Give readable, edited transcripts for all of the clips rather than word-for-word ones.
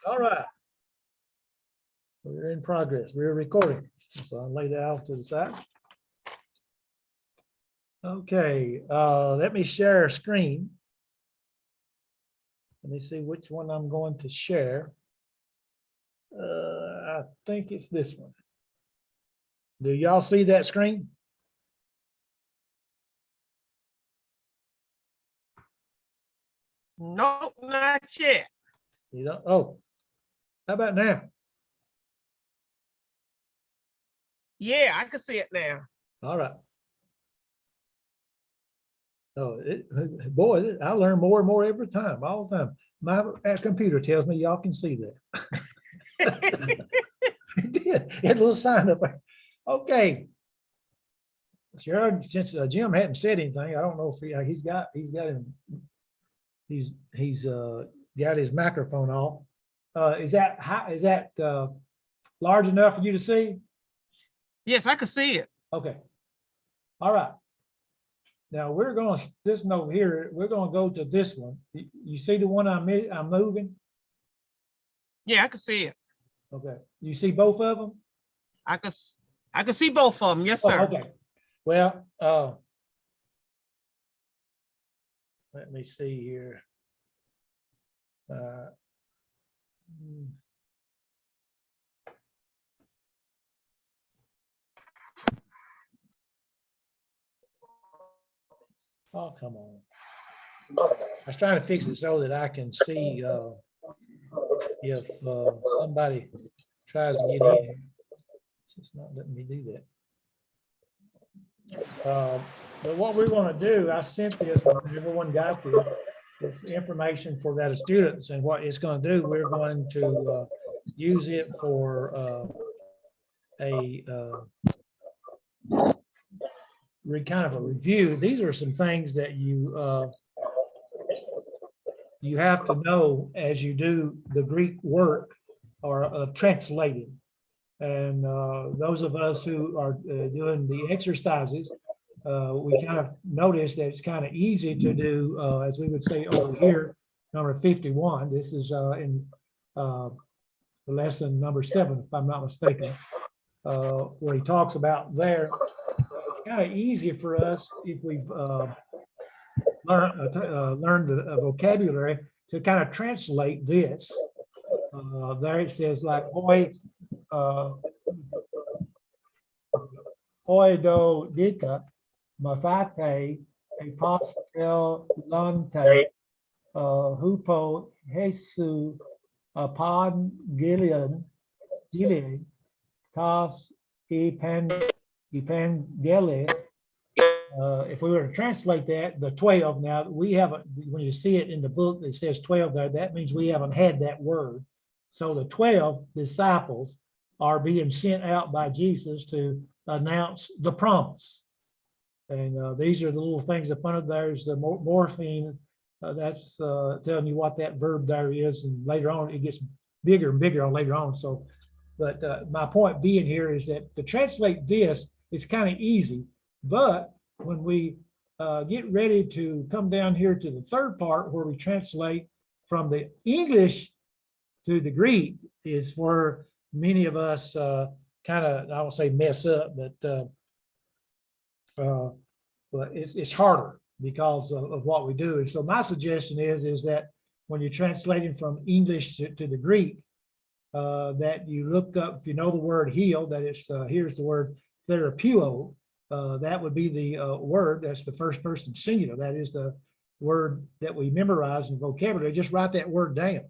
All right. We're in progress. We're recording. So I'll lay that off to the side. Okay, let me share a screen. Let me see which one I'm going to share. I think it's this one. Do y'all see that screen? Nope, not yet. You don't? Oh, how about now? Yeah, I can see it now. All right. Oh, boy, I learn more and more every time, all the time. My computer tells me y'all can see that. It did. It had a little sign up there. Okay. Sure. Since Jim hadn't said anything, I don't know if he's got his microphone off. Is that large enough for you to see? Yes, I can see it. Okay. All right. Now we're going to this note here. We're going to go to this one. You see the one I'm moving? Yeah, I can see it. Okay. You see both of them? I can see both of them. Yes, sir. Oh, okay. Well, let me see here. Oh, come on. I was trying to fix it so that I can see if somebody tries to get in. It's just not letting me do that. But what we're going to do, I sent this, everyone got this. It's information for that students, and what it's going to do, we're going to use it for kind of a review. These are some things that you have to know as you do the Greek work or translating. And those of us who are doing the exercises, we kind of notice that it's kind of easy to do, as we would say over here, number 51. This is in lesson number 7, if I'm not mistaken, where he talks about there. It's kind of easy for us if we've learned the vocabulary to kind of translate this. There it says like hoi do dika mafate apostel lante hupo Jesu upon Gilead tas evangelis. If we were to translate that, the 12, now we haven't, when you see it in the book, it says 12 there, that means we haven't had that word. So the 12 disciples are being sent out by Jesus to announce the promise. And these are the little things up under there is the morphine. That's telling you what that verb there is. And later on, it gets bigger and bigger later on. So, but my point being here is that to translate this, it's kind of easy. But when we get ready to come down here to the third part where we translate from the English to the Greek is where many of us kind of, I won't say mess up, but it's harder because of what we do. And so my suggestion is that when you're translating from English to the Greek, that you look up, if you know the word heal, that is, here's the word therapeuo. That would be the word, that's the first person singular. That is the word that we memorize in vocabulary. Just write that word down.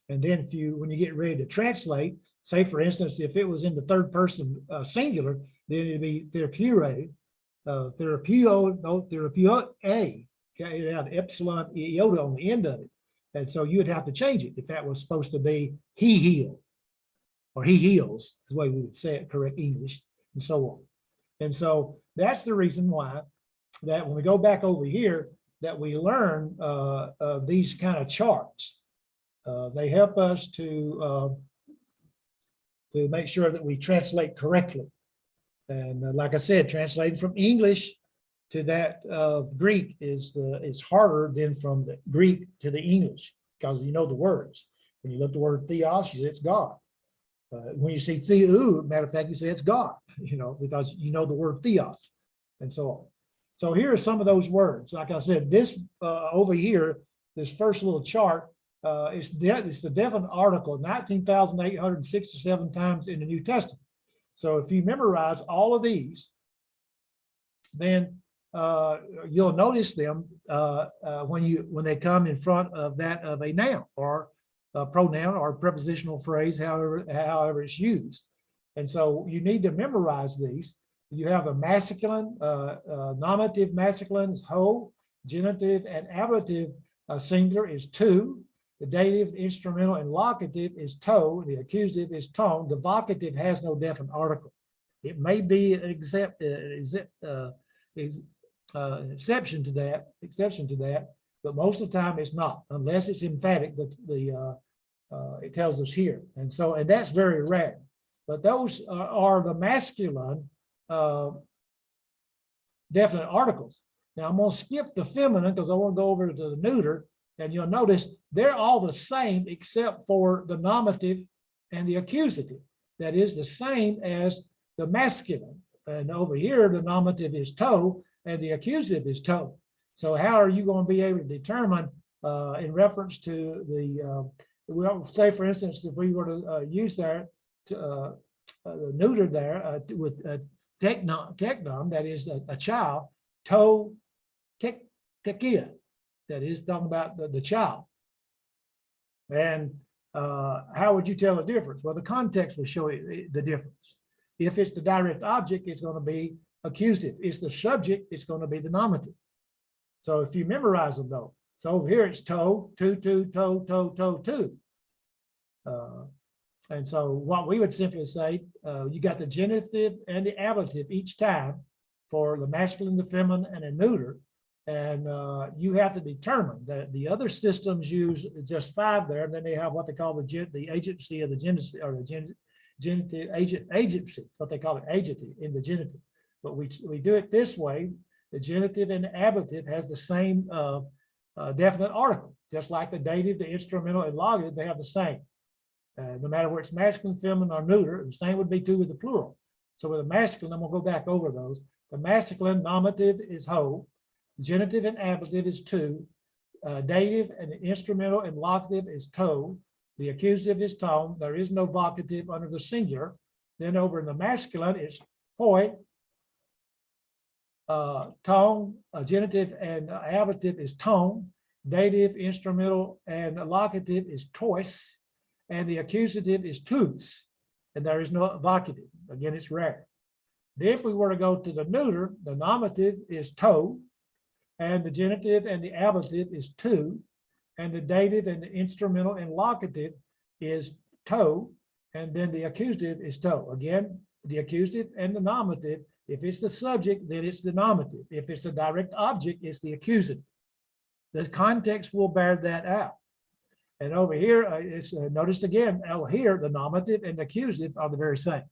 And then when you get ready to translate, say for instance, if it was in the third person singular, then it'd be therapeuo, therapeuo, okay, it had epsilon iota on the end of it. And so you would have to change it if that was supposed to be he healed or he heals, is the way we would say it, correct English, and so on. And so that's the reason why that when we go back over here, that we learn these kind of charts. They help us to make sure that we translate correctly. And like I said, translating from English to that Greek is harder than from the Greek to the English because you know the words. When you look at the word theos, you say it's God. When you see theou, matter of fact, you say it's God, because you know the word theos and so on. So here are some of those words. Like I said, this over here, this first little chart, it's the definite article 19,867 times in the New Testament. So if you memorize all of these, then you'll notice them when they come in front of that of a noun or a pronoun or prepositional phrase, however it's used. And so you need to memorize these. You have a masculine, nominative masculine is ho, genitive and ablative singular is to, the dative, instrumental, and locative is to, the accusative is tone. The vocative has no definite article. It may be an exception to that, but most of the time it's not, unless it's emphatic. It tells us here, and that's very rare. But those are the masculine definite articles. Now I'm going to skip the feminine because I want to go over to the neuter, and you'll notice they're all the same except for the nominative and the accusative. That is the same as the masculine. And over here, the nominative is to, and the accusative is to. So how are you going to be able to determine in reference to the, well, say for instance, if we were to use there, the neuter there with teknon, that is a child, to tekia, that is talking about the child. And how would you tell the difference? Well, the context will show you the difference. If it's the direct object, it's going to be accusative. It's the subject, it's going to be the nominative. So if you memorize them though, so over here it's to. And so what we would simply say, you got the genitive and the ablative each time for the masculine, the feminine, and a neuter. And you have to determine that the other systems use just 5 there. And then they have what they call the agency of the genitive, or the genitive agency, what they call it, agency in the genitive. But we do it this way. The genitive and the ablative has the same definite article, just like the dative, the instrumental, and locative, they have the same. No matter where it's masculine, feminine, or neuter, the same would be true with the plural. So with the masculine, I'm going to go back over those. The masculine nominative is ho, genitive and ablative is to, dative and instrumental and locative is to, the accusative is tone. There is no vocative under the singular. Then over in the masculine, it's hoi, tone, genitive and ablative is tone, dative, instrumental, and locative is tois, and the accusative is tus, and there is no vocative. Again, it's rare. Then if we were to go to the neuter, the nominative is to, and the genitive and the ablative is to, and the dative and the instrumental and locative is to, and then the accusative is to. Again, the accusative and the nominative, if it's the subject, then it's the nominative. If it's a direct object, it's the accusative. The context will bear that out. And over here, it's notice again, over here, the nominative and the accusative are the very same.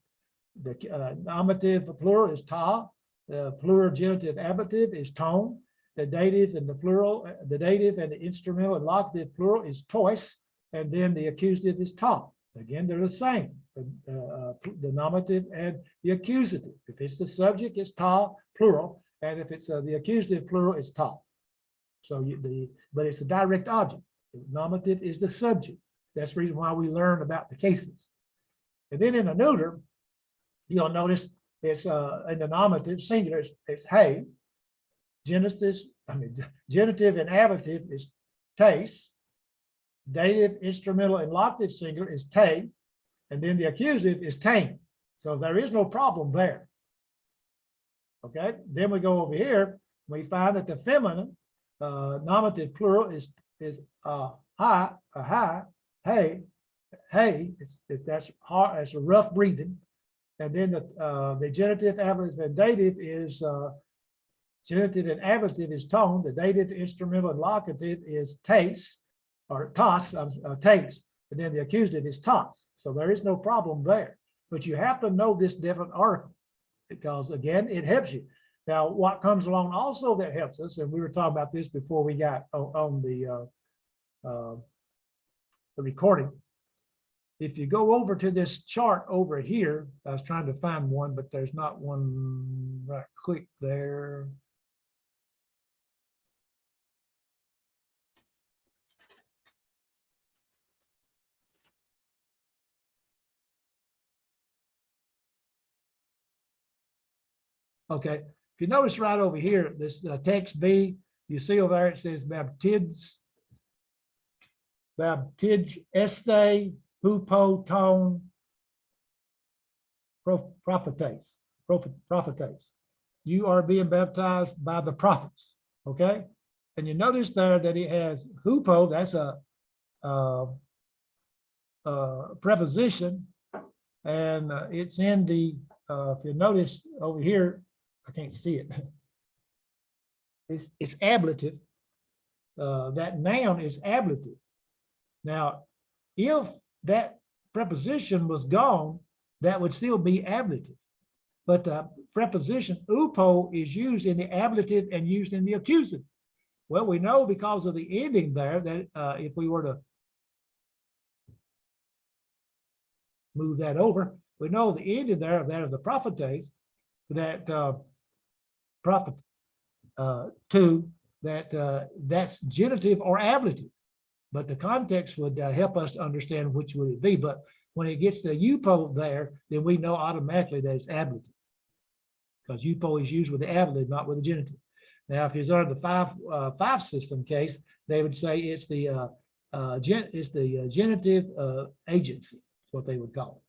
The nominative plural is ta, the plural genitive ablative is tone, the dative and the plural, the dative and the instrumental and locative plural is tois, and then the accusative is ta. Again, they're the same, the nominative and the accusative. If it's the subject, it's ta, plural, and if it's the accusative plural, it's ta. So but it's a direct object. The nominative is the subject. That's the reason why we learn about the cases. And then in the neuter, you'll notice it's in the nominative singular, it's hey. Genitive and ablative is tes. Dative, instrumental, and locative singular is te, and then the accusative is tame. So there is no problem there. Okay, then we go over here. We find that the feminine nominative plural is hi, hey. That's hard. That's a rough breathing. And then the genitive, ablative, and dative is genitive and ablative is tone. The dative, instrumental, and locative is taste, or toss, taste. And then the accusative is toss. So there is no problem there. But you have to know this definite article because, again, it helps you. Now, what comes along also that helps us, and we were talking about this before we got on the the recording. If you go over to this chart over here, I was trying to find one, but there's not one. Right click there. Okay, if you notice right over here, this text B, you see over there, it says Baptids este hupo ton prophetes. You are being baptized by the prophets, okay? And you notice there that it has hupo, that's a preposition, and it's in the, if you notice over here, I can't see it. It's ablative. That noun is ablative. Now, if that preposition was gone, that would still be ablative. But the preposition upo is used in the ablative and used in the accusative. Well, we know because of the ending there that if we were to move that over, we know the ending there of that of the prophetes, that prophet that's genitive or ablative. But the context would help us to understand which would it be. But when it gets to upo there, then we know automatically that it's ablative, because upo is used with the ablative, not with the genitive. Now, if it's under the five system case, they would say it's the genitive agency, what they would call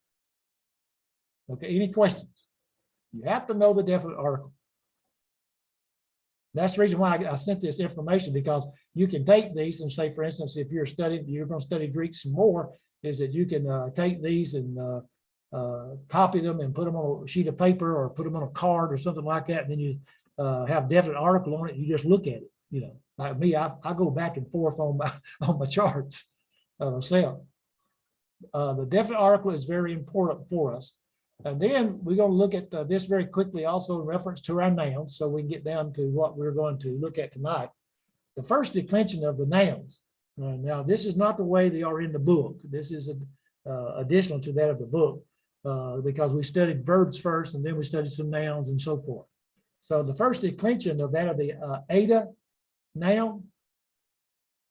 it. Okay, any questions? You have to know the definite article. That's the reason why I sent this information, because you can take these and say, for instance, if you're going to study Greek some more, is that you can take these and copy them and put them on a sheet of paper or put them on a card or something like that. And then you have definite article on it. You just look at it. You know, like me, I go back and forth on my charts myself. The definite article is very important for us. And then we're going to look at this very quickly also in reference to our nouns, so we can get down to what we're going to look at tonight. The first declension of the nouns. Now, this is not the way they are in the book. This is additional to that of the book, because we studied verbs first, and then we studied some nouns and so forth. So the first declension of that of the Ada noun,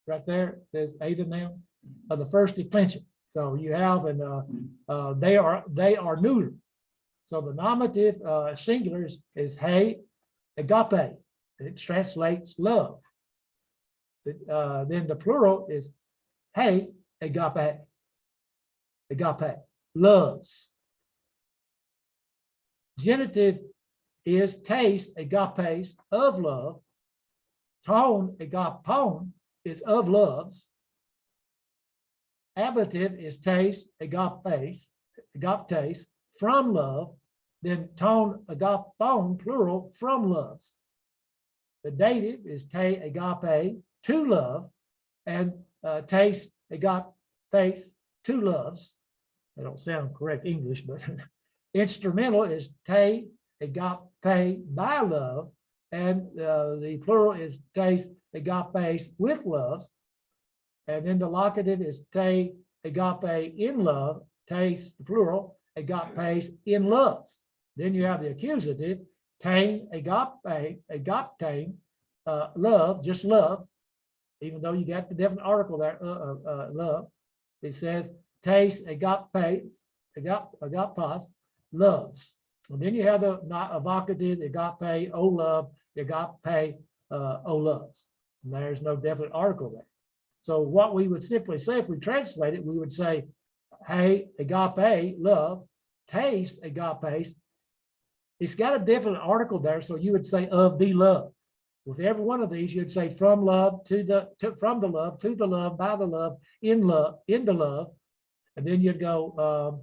right there, it says Ada noun, of the first declension. So you have, and they are neuter. So the nominative singular is hey, agape. It translates love. Then the plural is hey, agape, loves. Genitive is taste, agapes, of love. Tone, agapon, is of loves. Ablative is taste, agapes, from love. Then tone, agapon, plural, from loves. The dative is te, agape, to love, and taste, agapes, to loves. They don't sound correct English, but instrumental is te, agape, by love, and the plural is taste, agapes, with loves. And then the locative is te, agape, in love, taste, plural, agapes, in loves. Then you have the accusative, tain, agape, love, just love, even though you got the definite article there, love. It says taste, agapes, loves. And then you have the not evocative, agape, o love, agape, o loves. And there's no definite article there. So what we would simply say, if we translate it, we would say, hey, agape, love, taste, agapes. It's got a definite article there, so you would say of the love. With every one of these, you'd say from love from the love, to the love, by the love, in the love. And then you'd go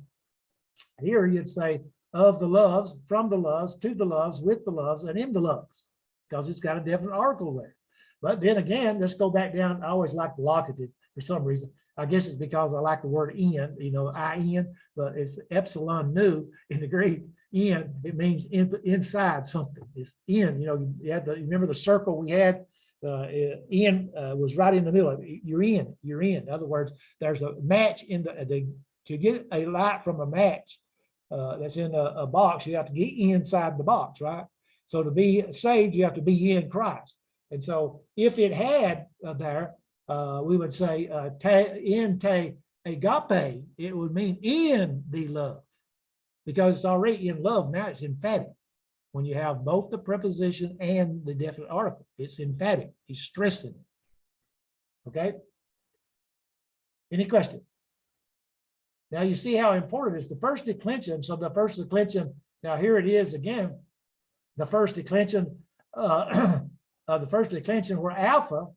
here, you'd say of the loves, from the loves, to the loves, with the loves, and in the loves, because it's got a definite article there. But then again, let's go back down. I always like the locative for some reason. I guess it's because I like the word in, in, but it's epsilon nu in the Greek. In, it means inside something. It's in, you had remember the circle we had in was right in the middle of it. You're in. In other words, there's a match in to get a light from a match that's in a box, you have to get inside the box, right? So to be saved, you have to be in Christ. And so if it had there, we would say in te agape, it would mean in the love, because it's already in love. Now it's emphatic. When you have both the preposition and the definite article, it's emphatic. He's stressing it. Okay. Any question? Now you see how important it is. The first declension. So the first declension. Now here it is again. The first declension. The first declension where alpha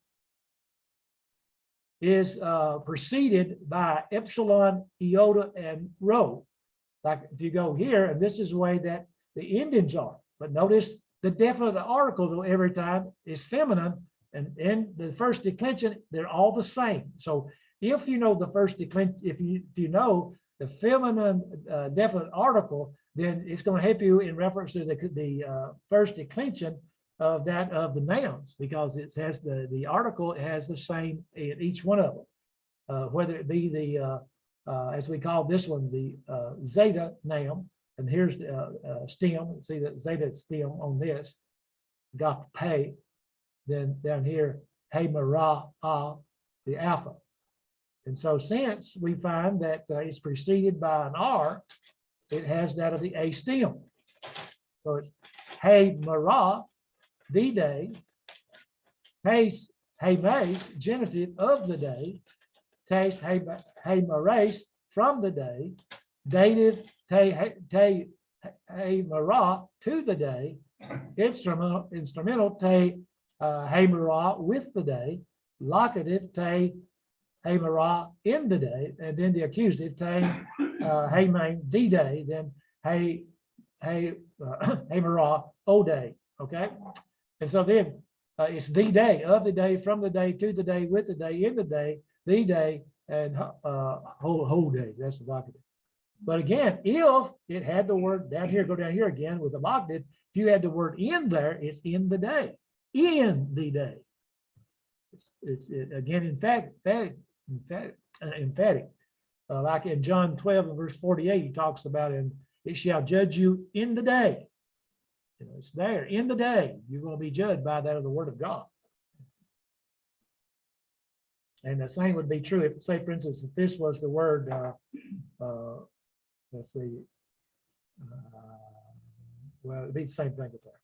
is preceded by epsilon, iota, and rho. Like if you go here, and this is the way that the endings are. But notice the definite article every time is feminine, and in the first declension, they're all the same. So if you know the first declension, if you know the feminine definite article, then it's going to help you in reference to the first declension of that of the nouns, because it has the article has the same in each one of them, whether it be the as we call this one the zeta noun. And here's the stem. See that zeta stem on this. Got to pay. Then down here, hey mara the alpha. And so since we find that it's preceded by an R, it has that of the A stem. So it's hey mara, the day, hey mace, genitive of the day, taste hey marais from the day, dative hey mara to the day, instrumental te hey mara with the day, locative te hey mara in the day, and then the accusative te hey main the day, then hey mara o day. Okay, and so then it's the day, of the day, from the day, to the day, with the day, in the day, the day, and whole day. That's the vocative. But again, if it had the word down here, go down here again with the vocative, if you had the word in there, it's in the day, in the day. It's again, emphatic. Like in John 12 and verse 48, he talks about, and it shall judge you in the day. You know, it's there in the day. You're going to be judged by that of the word of God. And the same would be true if, say, for instance, if this was the word, let's see, well, it'd be the same thing with that.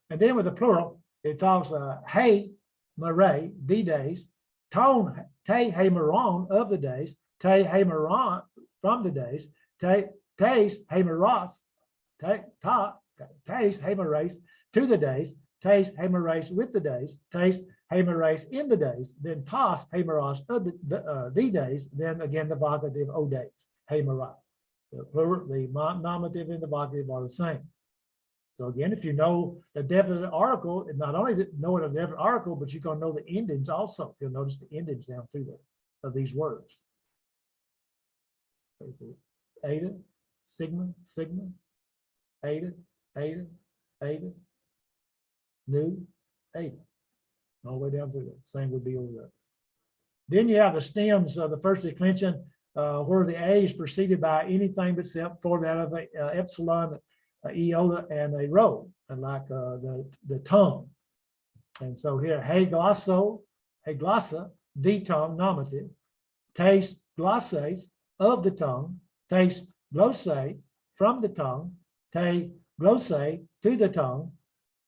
And then with the plural, it talks, hey, marais, the days, tone, te, hey, maron, of the days, te, hey, maron, from the days, te, taste, hey, maros, te, ta, taste, hey, marais, to the days, taste, hey, marais, with the days, taste, hey, marais, in the days, then toss, hey, maros, of the days, then again the vocative, o days, hey, marais. The nominative and the vocative are the same. So again, if you know the definite article, and not only know the definite article, but you're going to know the endings also. You'll notice the endings down through there of these words. Eta, sigma, sigma, eta, eta, eta, nu, eta. All the way down through there. Same would be over there. Then you have the stems of the first declension, where the A is preceded by anything except for that of a epsilon, iota, and a rho, and like the tongue. And so here, hey glosso, hey glossa, the tongue, nominative, taste glosses, of the tongue, taste glosse, from the tongue, te glosse, to the tongue,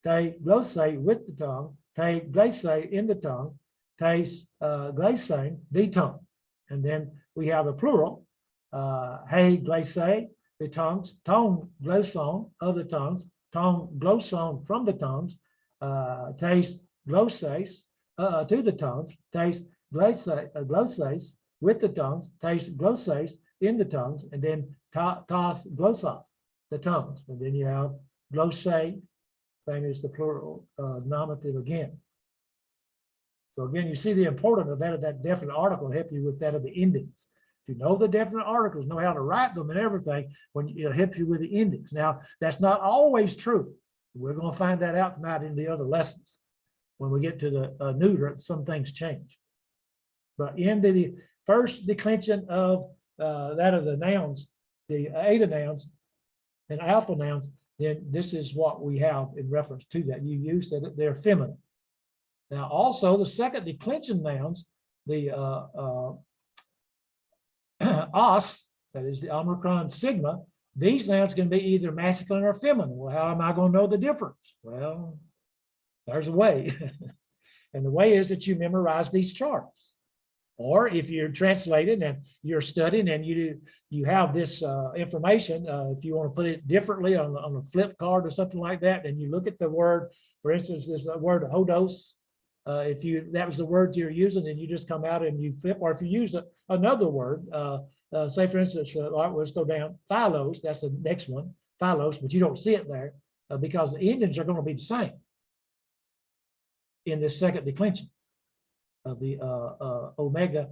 te glosse, with the tongue, te glace, in the tongue, taste glacing, the tongue. And then we have a plural, hey glace, the tongues, tongue glosson, of the tongues, tongue glosson, from the tongues, taste glosses, to the tongues, taste glosses, with the tongues, taste glosses, in the tongues, and then tas glossos, the tongues. And then you have glosse, same as the plural nominative again. So again, you see the importance of that definite article help you with that of the endings. If you know the definite articles, know how to write them and everything, it'll help you with the endings. Now, that's not always true. We're going to find that out tonight in the other lessons. When we get to the neuter, some things change. But in the first declension of that of the nouns, the eta nouns and alpha nouns, then this is what we have in reference to that. You use that they're feminine. Now, also the second declension nouns, the os, that is the Omicron sigma, these nouns can be either masculine or feminine. Well, how am I going to know the difference? Well, there's a way. And the way is that you memorize these charts. Or if you're translating and you're studying and you have this information, if you want to put it differently on a flip card or something like that, and you look at the word, for instance, this word hodos, that was the word you're using, and you just come out and you flip, or if you use another word, say for instance, let's go down, philos, that's the next one, philos, but you don't see it there because the endings are going to be the same in this second declension of the omega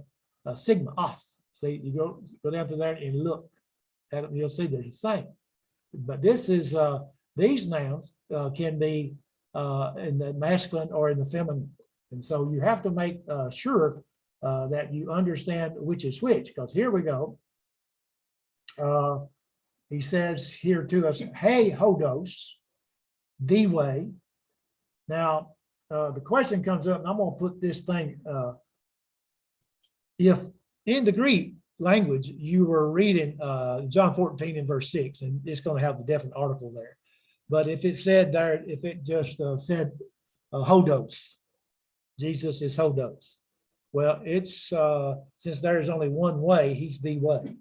sigma os. See, you go down to there and look at it, you'll see they're the same. But this is these nouns can be in the masculine or in the feminine, and so you have to make sure that you understand which is which. Because here we go. He says here to us, "Hey, hodos, the way." Now, the question comes up, and I'm going to put this thing, if in the Greek language, you were reading John 14 and verse 6, and it's going to have the definite article there. But if it said there, if it just said hodos, Jesus is hodos. Well, it's, since there's only one way, he's the way.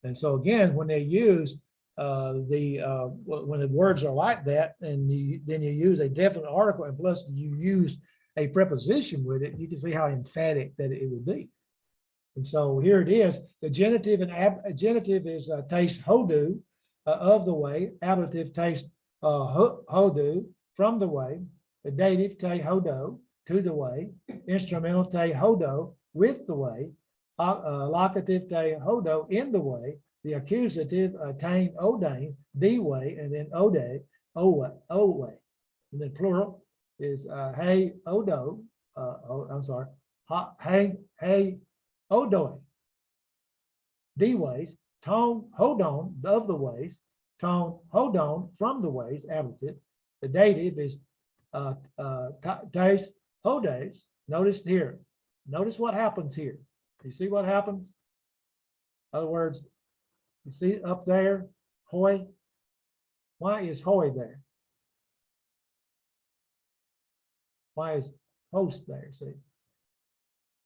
And so again, when they use when the words are like that, and then you use a definite article, and plus you use a preposition with it, you can see how emphatic that it would be. And so here it is. The genitive and genitive is taste hodu, of the way. Ablative taste hodu, from the way. The dative te hodo, to the way. Instrumental te hodo, with the way. Locative te hodo, in the way. The accusative attain odain, the way, and then ode, o way. And then plural is hey odo, I'm sorry, hey odoe. The ways, tone hodon, of the ways, tone hodon, from the ways, ablative. The dative is tes hodes. Notice here. Notice what happens here. You see what happens? In other words, you see up there, hoi. Why is hoi there? Why is host there? See,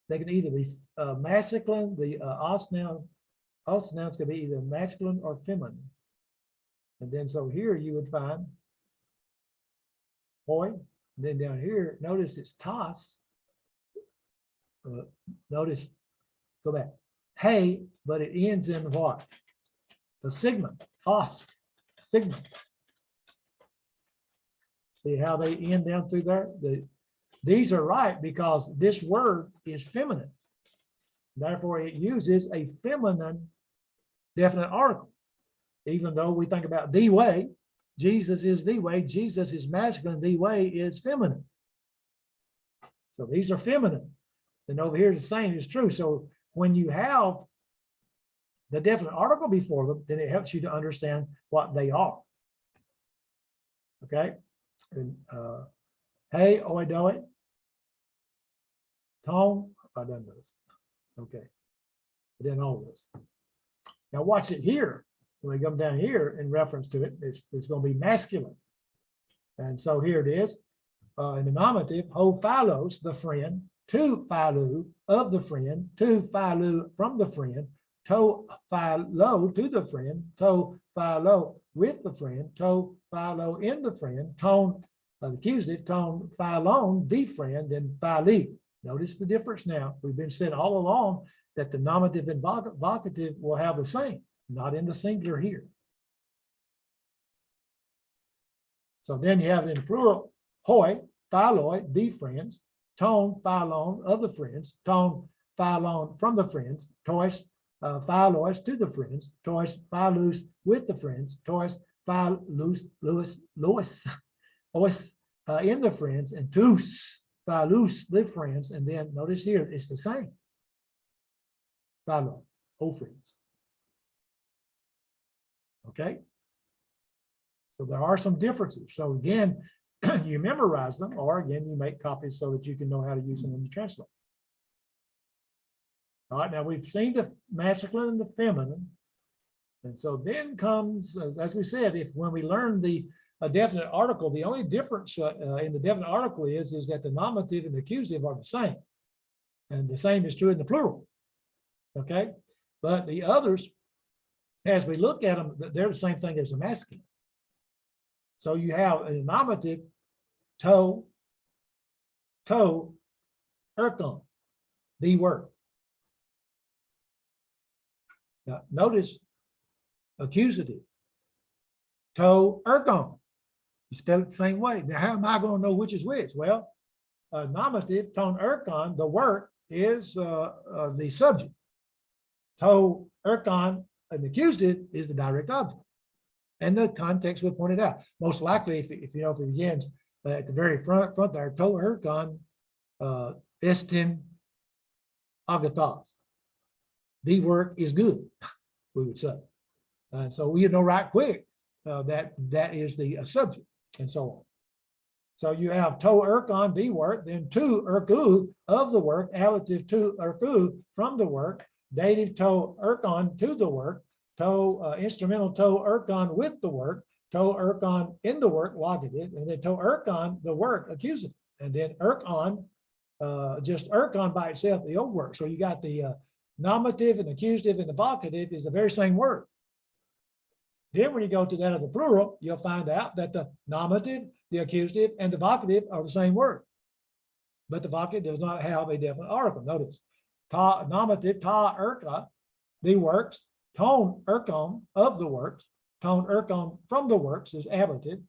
they can either be masculine. The os nouns can be either masculine or feminine. And then so here you would find hoi. And then down here, notice it's tas. Notice, go back. Hey, but it ends in what? The sigma, os, sigma. See how they end down through there? These are right because this word is feminine. Therefore, it uses a feminine definite article. Even though we think about the way, Jesus is the way, Jesus is masculine, the way is feminine. So these are feminine. And over here, the same is true. So when you have the definite article before them, then it helps you to understand what they are. Okay. And hey, oidoe, tone, I done those. Okay. But then all this. Now watch it here. When we come down here in reference to it, it's going to be masculine. And so here it is. In the nominative, ho philos, the friend, to philo, of the friend, to philo, from the friend, to philo, to the friend, to philo, with the friend, to philo, in the friend, tone, the accusative, tone, philon, the friend, and phili. Notice the difference now. We've been said all along that the nominative and vocative will have the same, not in the singular here. So then you have it in plural, hoi, philoi, the friends, tone, philon, of the friends, tone, philon, from the friends, tois, philois, to the friends, tois, philus, with the friends, tois, philus, Louis, ois, in the friends, and tous, philous, live friends, and then notice here, it's the same. Philo, old friends. Okay. So there are some differences. So again, you memorize them, or again, you make copies so that you can know how to use them when you translate. All right, now we've seen the masculine and the feminine. And so then comes, as we said, when we learn the definite article, the only difference in the definite article is that the nominative and the accusative are the same. And the same is true in the plural. Okay, but the others, as we look at them, they're the same thing as the masculine. So you have a nominative, to, ergon, the work. Now, notice accusative, to, ergon. You spell it the same way. Now, how am I going to know which is which? Well, nominative, ton, ergon, the work is the subject. To, ergon, and the accusative is the direct object. And the context will point it out. Most likely, if it begins at the very front there, to, ergon, estin, agathos. The work is good, we would say. So we know right quick that is the subject, and so on. So you have to, ergon, the work, then to, ergu, of the work, adjective to, ergu, from the work, dative to, ergon, to the work, to, instrumental to, ergon, with the work, to, ergon, in the work, locative, and then to, ergon, the work, accusative, and then ergon, just ergon by itself, the old work. So you got the nominative and accusative and the vocative is the very same word. Then when you go to that of the plural, you'll find out that the nominative, the accusative, and the vocative are the same word. But the vocative does not have a definite article. Notice, ta, nominative, ta, erka, the works, ton, erkon, of the works, ton, erkon, from the works is ablative,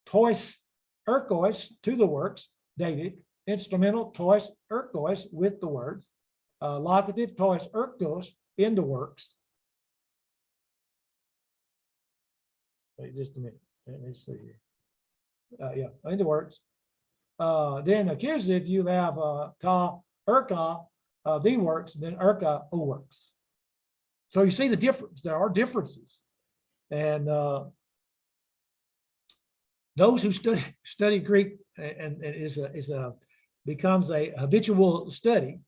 tois, erkois, to the works, dative, instrumental, tois, erkois, with the words, locative, tois, erkos, in the works. Wait just a minute. Let me see here. Yeah, in the works. Then accusative, you have ta, erka, the works, then erka, o works. So you see the difference. There are differences. And those who study Greek and becomes a habitual study,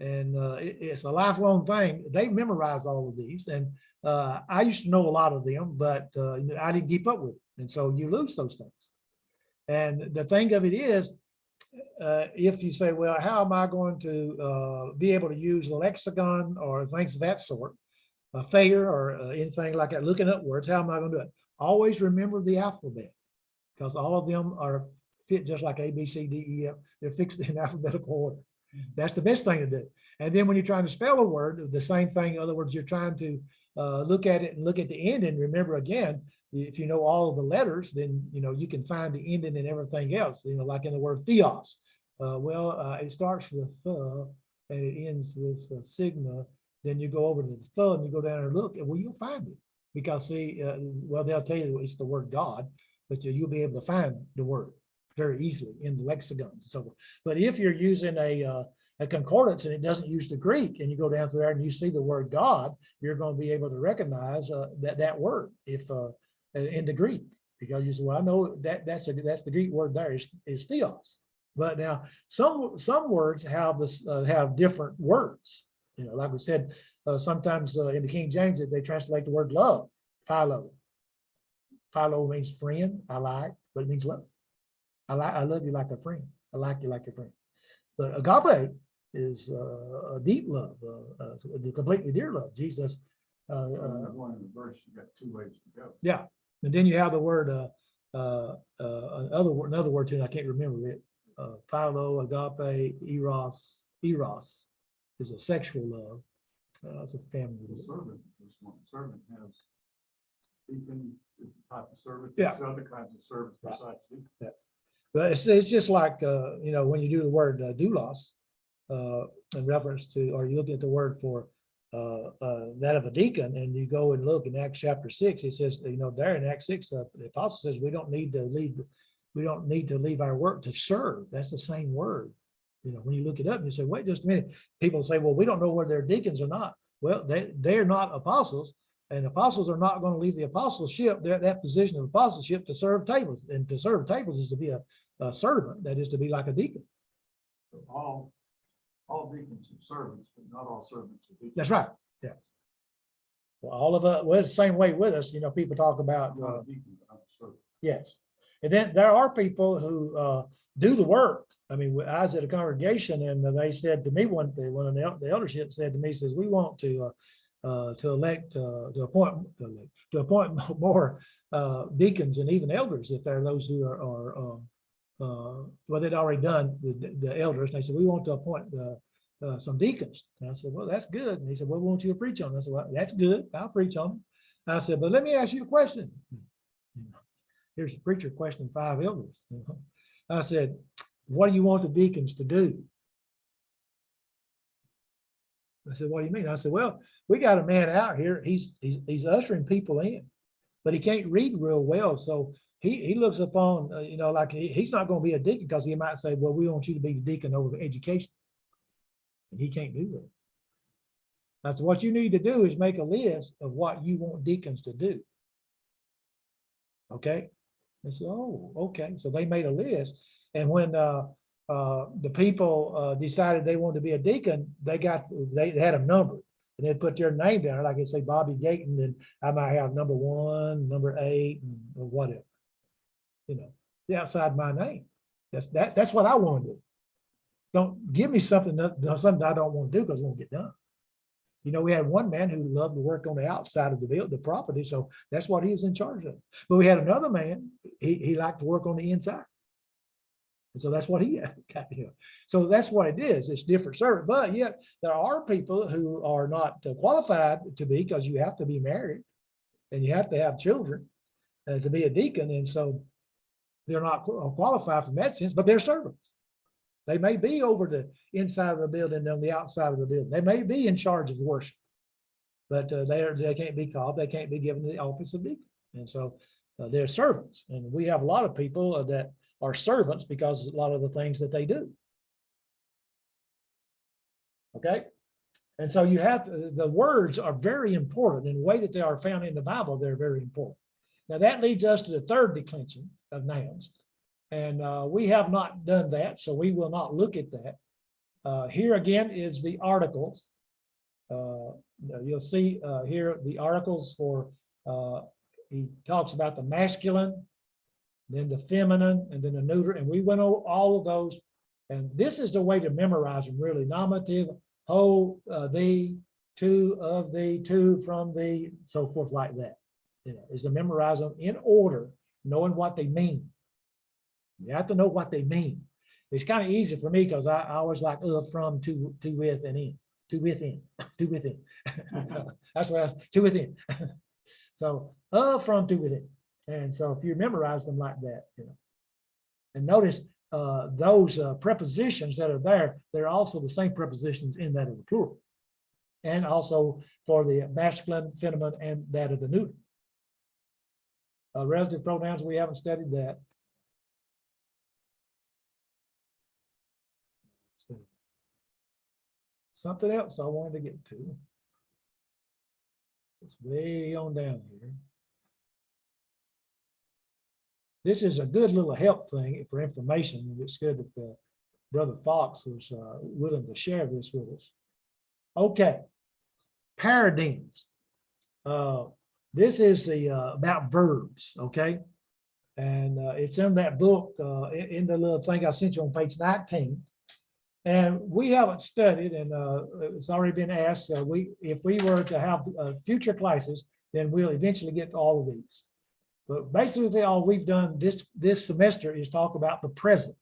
and it's a lifelong thing. They memorize all of these, and I used to know a lot of them, but I didn't keep up with it, and so you lose those things. And the thing of it is, if you say, well, how am I going to be able to use the lexicon or things of that sort, Thayer or anything like that, looking up words, how am I going to do it? Always remember the alphabet, because all of them are fit just like A, B, C, D, E, F. They're fixed in alphabetical order. That's the best thing to do. And then when you're trying to spell a word, the same thing. In other words, you're trying to look at it and look at the ending. Remember, again, if you know all of the letters, then you can find the ending and everything else. Like in the word theos. It starts with and it ends with sigma. Then you go over to the th and you go down and look, and you'll find it. Because see, they'll tell you it's the word God, but you'll be able to find the word very easily in the lexicon. So, but if you're using a concordance and it doesn't use the Greek, and you go down through there and you see the word God, you're going to be able to recognize that word if in the Greek, because you say, well, I know that's the Greek word there is theos. But now some words have this have different words. Like we said, sometimes in the King James they translate the word love, philo. Philo means friend, I like, but it means love. I love you like a friend. I like you like a friend. But agape is a deep love, a completely dear love. Jesus. One in the verse, you got two ways to go. Yeah, and then you have the word another word too. I can't remember it. Philo, agape, eros. Eros is a sexual love. It's a family. The servant is one. Servant has deacon is a type of servant. Yeah. There's other kinds of servants Right. besides deacon. Yeah. But it's just like when you do the word doulos in reference to, or you look at the word for that of a deacon, and you go and look in Acts chapter 6, it says, there in Acts 6, the apostle says we don't need to lead we don't need to leave our work to serve. That's the same word. You know, when you look it up and you say, wait just a minute, people say, well, we don't know whether they're deacons or not. Well, they're not apostles, and apostles are not going to leave the apostleship, that position of apostleship, to serve tables. And to serve tables is to be a servant, that is to be like a deacon. So all deacons are servants, but not all servants are deacons. That's right. Yes. Well, all of us, well, it's the same way with us. You know, people talk about, I'm not a deacon, but I'm a servant. yes. And then there are people who do the work. I mean, I was at a congregation and they said to me one day, one of the eldership said to me, says, we want to appoint more deacons and even elders, if there are those who are well, they'd already done the elders. And they said, we want to appoint some deacons. And I said, well, that's good. And he said, well, we want you to preach on them. I said, well, that's good. I'll preach on them. I said, but let me ask you a question. Here's a preacher questioning 5 elders. I said, what do you want the deacons to do? I said, what do you mean? I said, well, we got a man out here. He's ushering people in, but he can't read real well. So he looks upon, you know, like he's not going to be a deacon, because he might say, well, we want you to be the deacon over education. And he can't do that. I said, what you need to do is make a list of what you want deacons to do. Okay. They said, oh, okay. So they made a list. And when the people decided they wanted to be a deacon, they had a number, and they'd put their name down. Like they say Bobby Gayton, and I might have number 1, number 8, or whatever. You know, outside my name. That's what I want to do. Don't give me something I don't want to do, because it won't get done. You know, we had one man who loved to work on the outside of the property, so that's what he was in charge of. But we had another man, he liked to work on the inside. And so that's what he got. So that's what it is. It's different service. But yet there are people who are not qualified to be, because you have to be married and you have to have children to be a deacon. And so they're not qualified from that sense, but they're servants. They may be over the inside of the building and on the outside of the building. They may be in charge of worship, but they can't be called. They can't be given the office of deacon. And so they're servants. And we have a lot of people that are servants because a lot of the things that they do. Okay. And so you have the words are very important in the way that they are found in the Bible. They're very important. Now that leads us to the third declension of nouns. And we have not done that, so we will not look at that. Here again is the articles. You'll see here the articles for, he talks about the masculine, then the feminine, and then the neuter, and we went over all of those. And this is the way to memorize them, really. Nominative, ho, thee, to, of thee, to, from thee, so forth, like that. You know, is to memorize them in order, knowing what they mean. You have to know what they mean. It's kind of easy for me, because I always like from, to, with, and in, to, within, to, within. That's what I was, to, within. So from, to, within. And so if you memorize them like that, you know, and notice those prepositions that are there, they're also the same prepositions in that of the plural, and also for the masculine, feminine, and that of the neuter. Relative pronouns, we haven't studied that. Something else I wanted to get to. It's way on down here. This is a good little help thing for information. It's good that Brother Fox was willing to share this with us. Okay, paradigms. This is the about verbs, okay? And it's in that book, in the little thing I sent you on page 19. And we haven't studied, and it's already been asked, if we were to have future classes, then we'll eventually get to all of these. But basically all we've done this semester is talk about the present.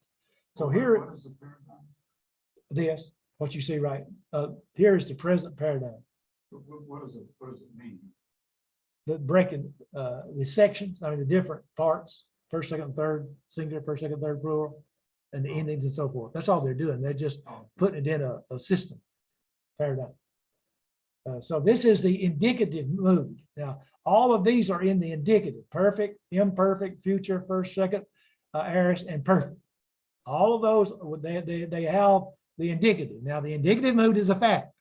So here, What is the paradigm? this, what you see right, here is the present paradigm. What does it mean? The breaking, the sections, I mean, the different parts, first, second, third, singular, first, second, third, plural, and the endings and so forth. That's all they're doing. They're just putting it in a system paradigm. So this is the indicative mood. Now, all of these are in the indicative: perfect, imperfect, future, first, second. aorist, and perfect. All of those, they have the indicative. Now, the indicative mood is a fact.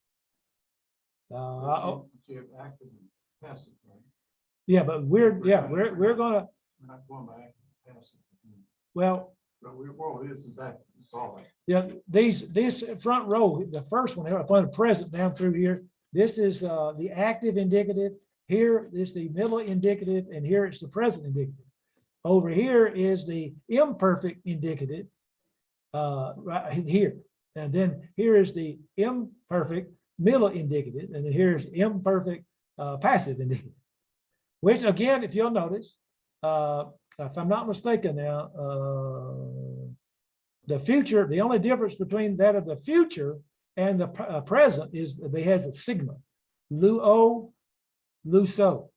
But you have active and passive, right? Yeah, but we're gonna, We're not going by active and passive. well, But well, this is active, it's all active. yeah, this front row, the first one, up on the present down through here, this is the active indicative. Here is the middle indicative, and here it's the present indicative. Over here is the imperfect indicative, right here. And then here is the imperfect middle indicative, and then here's imperfect passive indicative. Which again, if you'll notice, if I'm not mistaken now, the future, the only difference between that of the future and the present is they has a sigma. Luo, luso.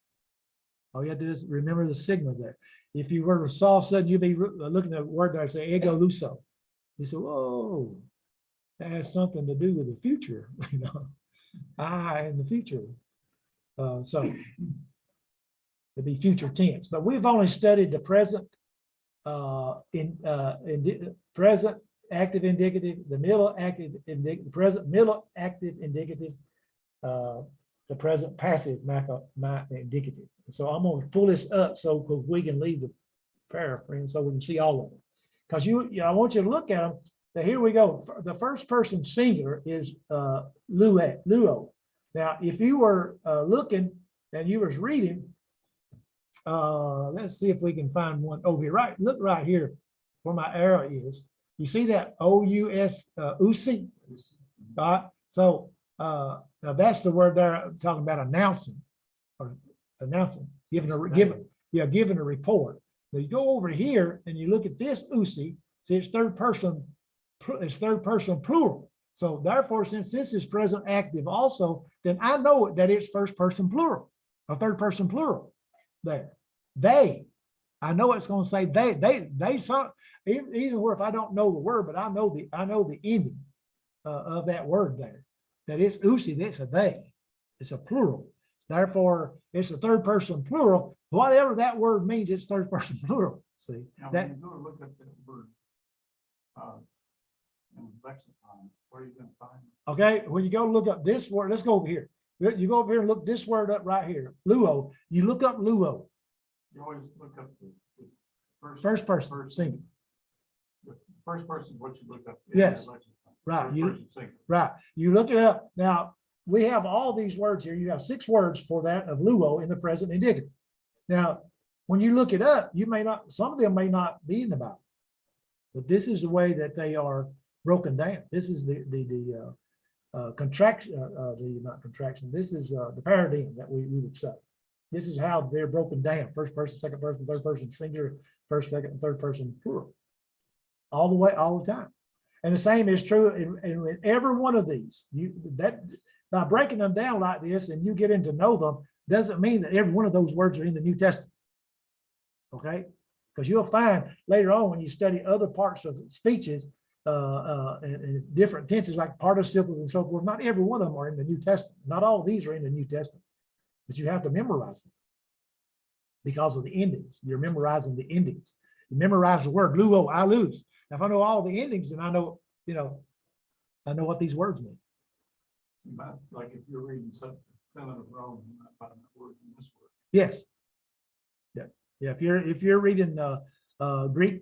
All you have to do is remember the sigma there. If you were to saw sudden, you'd be looking at a word that I say ego luso. You say, whoa, that has something to do with the future, you know, I in the future. So it'd be future tense, but we've only studied the present, present active indicative, the middle active indicative, present middle active indicative, the present passive indicative. So I'm going to pull this up so we can leave the paraphrase so we can see all of them. Because I want you to look at them. Now here we go. The first person singular is luo. Now, if you were looking and you was reading, let's see if we can find one over here. Right, look right here where my arrow is. You see that O-U-S, UC? All right. So now that's the word there talking about announcing, or announcing, giving a report. Now you go over here and you look at this UC. See, it's third person plural. So therefore, since this is present active also, then I know that it's first person plural, or third person plural. There, they. I know it's going to say they. Some even where if I don't know the word, but I know the ending of that word there. That it's usi. That's a they. It's a plural. Therefore, it's a third person plural. Whatever that word means, it's third person plural. See Now, that. when you go to look at that word, in lexicon, where are you going to find it? Okay, when you go look up this word, let's go over here. You go over here and look this word up right here. Luo. You look up luo. You always look up the First person singular. The first person, what you look up. Yes. Lexicon. Right. First You person singular. right. You look it up. Now we have all these words here. You have 6 words for that of luo in the present indicative. Now, when you look it up, you may not. Some of them may not be in the Bible, but this is the way that they are broken down. This is the contraction, not contraction. This is the paradigm that we would say. This is how they're broken down: first person, second person, third person singular, first, second, and third person plural, all the way, all the time. And the same is true in every one of these. By breaking them down like this, and you get into know them, doesn't mean that every one of those words are in the New Testament. Okay, because you'll find later on when you study other parts of speeches and different tenses like participles and so forth, not every one of them are in the New Testament. Not all of these are in the New Testament, but you have to memorize them because of the endings. You're memorizing the endings. You memorize the word luo, I lose. Now, if I know all the endings, then I know, I know what these words mean. Like if you're reading something of Rome, you might find that word in this word. Yes. Yeah. If you're reading Greek,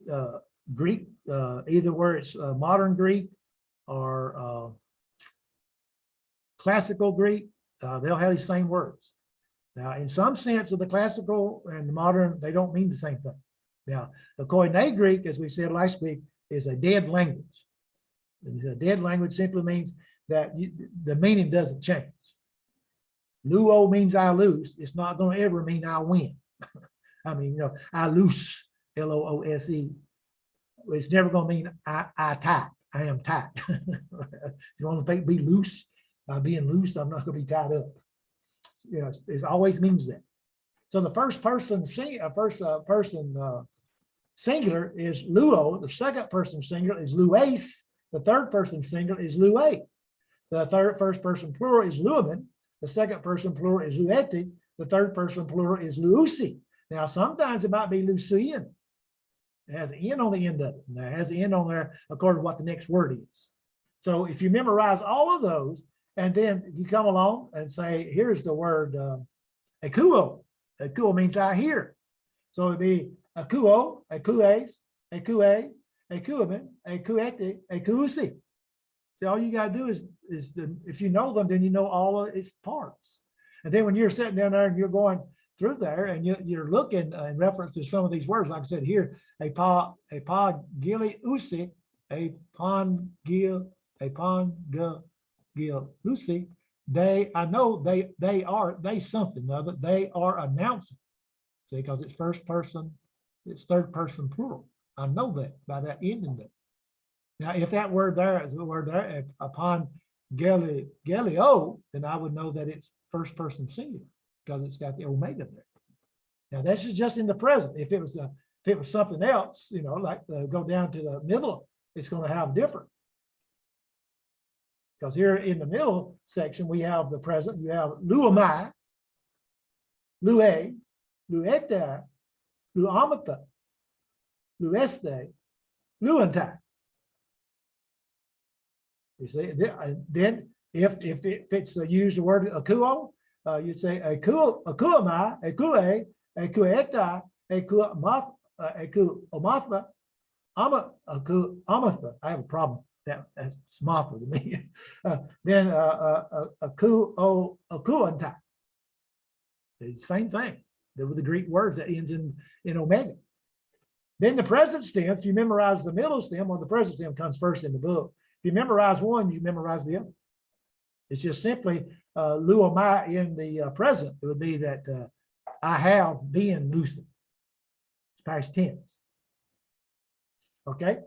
either where it's modern Greek or classical Greek, they'll have the same words. Now, in some sense of the classical and the modern, they don't mean the same thing. Now, the Koine Greek, as we said last week, is a dead language. And a dead language simply means that the meaning doesn't change. Luo means I lose. It's not going to ever mean I win. I mean, I lose, L-O-O-S-E. It's never going to mean I tie. I am tied. You want to be loose? By being loose, I'm not going to be tied up. It always means that. So the first person singular is luo. The second person singular is lues. The third person singular is lue. The first person plural is lumen. The second person plural is lueti. The third person plural is luusi. Now, sometimes it might be lucian. It has an N on the end of it. And there has an N on there according to what the next word is. So if you memorize all of those, and then you come along and say, here's the word akuo. Akuo means I hear. So it'd be akuo, akues, akue, akuamen, akuete, akuusi. So all you got to do is if you know them, then you know all of its parts. And then when you're sitting down there and you're going through there and you're looking in reference to some of these words, like I said here, a pa gili usi, a pon gil usi, I know they are something of it. They are announcing. See, because it's first person, it's third person plural. I know that by that ending there. Now, if that word there is the word there, upon gelio, then I would know that it's first person singular because it's got the omega there. Now, this is just in the present. If it was something else, you know, like go down to the middle, it's going to have different. Because here in the middle section, we have the present. You have luamai, lue, lueta, luamata, lueste, luanta. You see, then if it's used the word akuo, you'd say akuamai, akue, akueta, akuomatha, amatha. I have a problem. That's smarter to me. Then akuanta. Same thing. They were the Greek words that ends in omega. Then the present stem, if you memorize the middle stem, or the present stem comes first in the book. If you memorize one, you memorize the other. It's just simply luomai in the present. It would be that I have been loosened. It's past tense. Okay.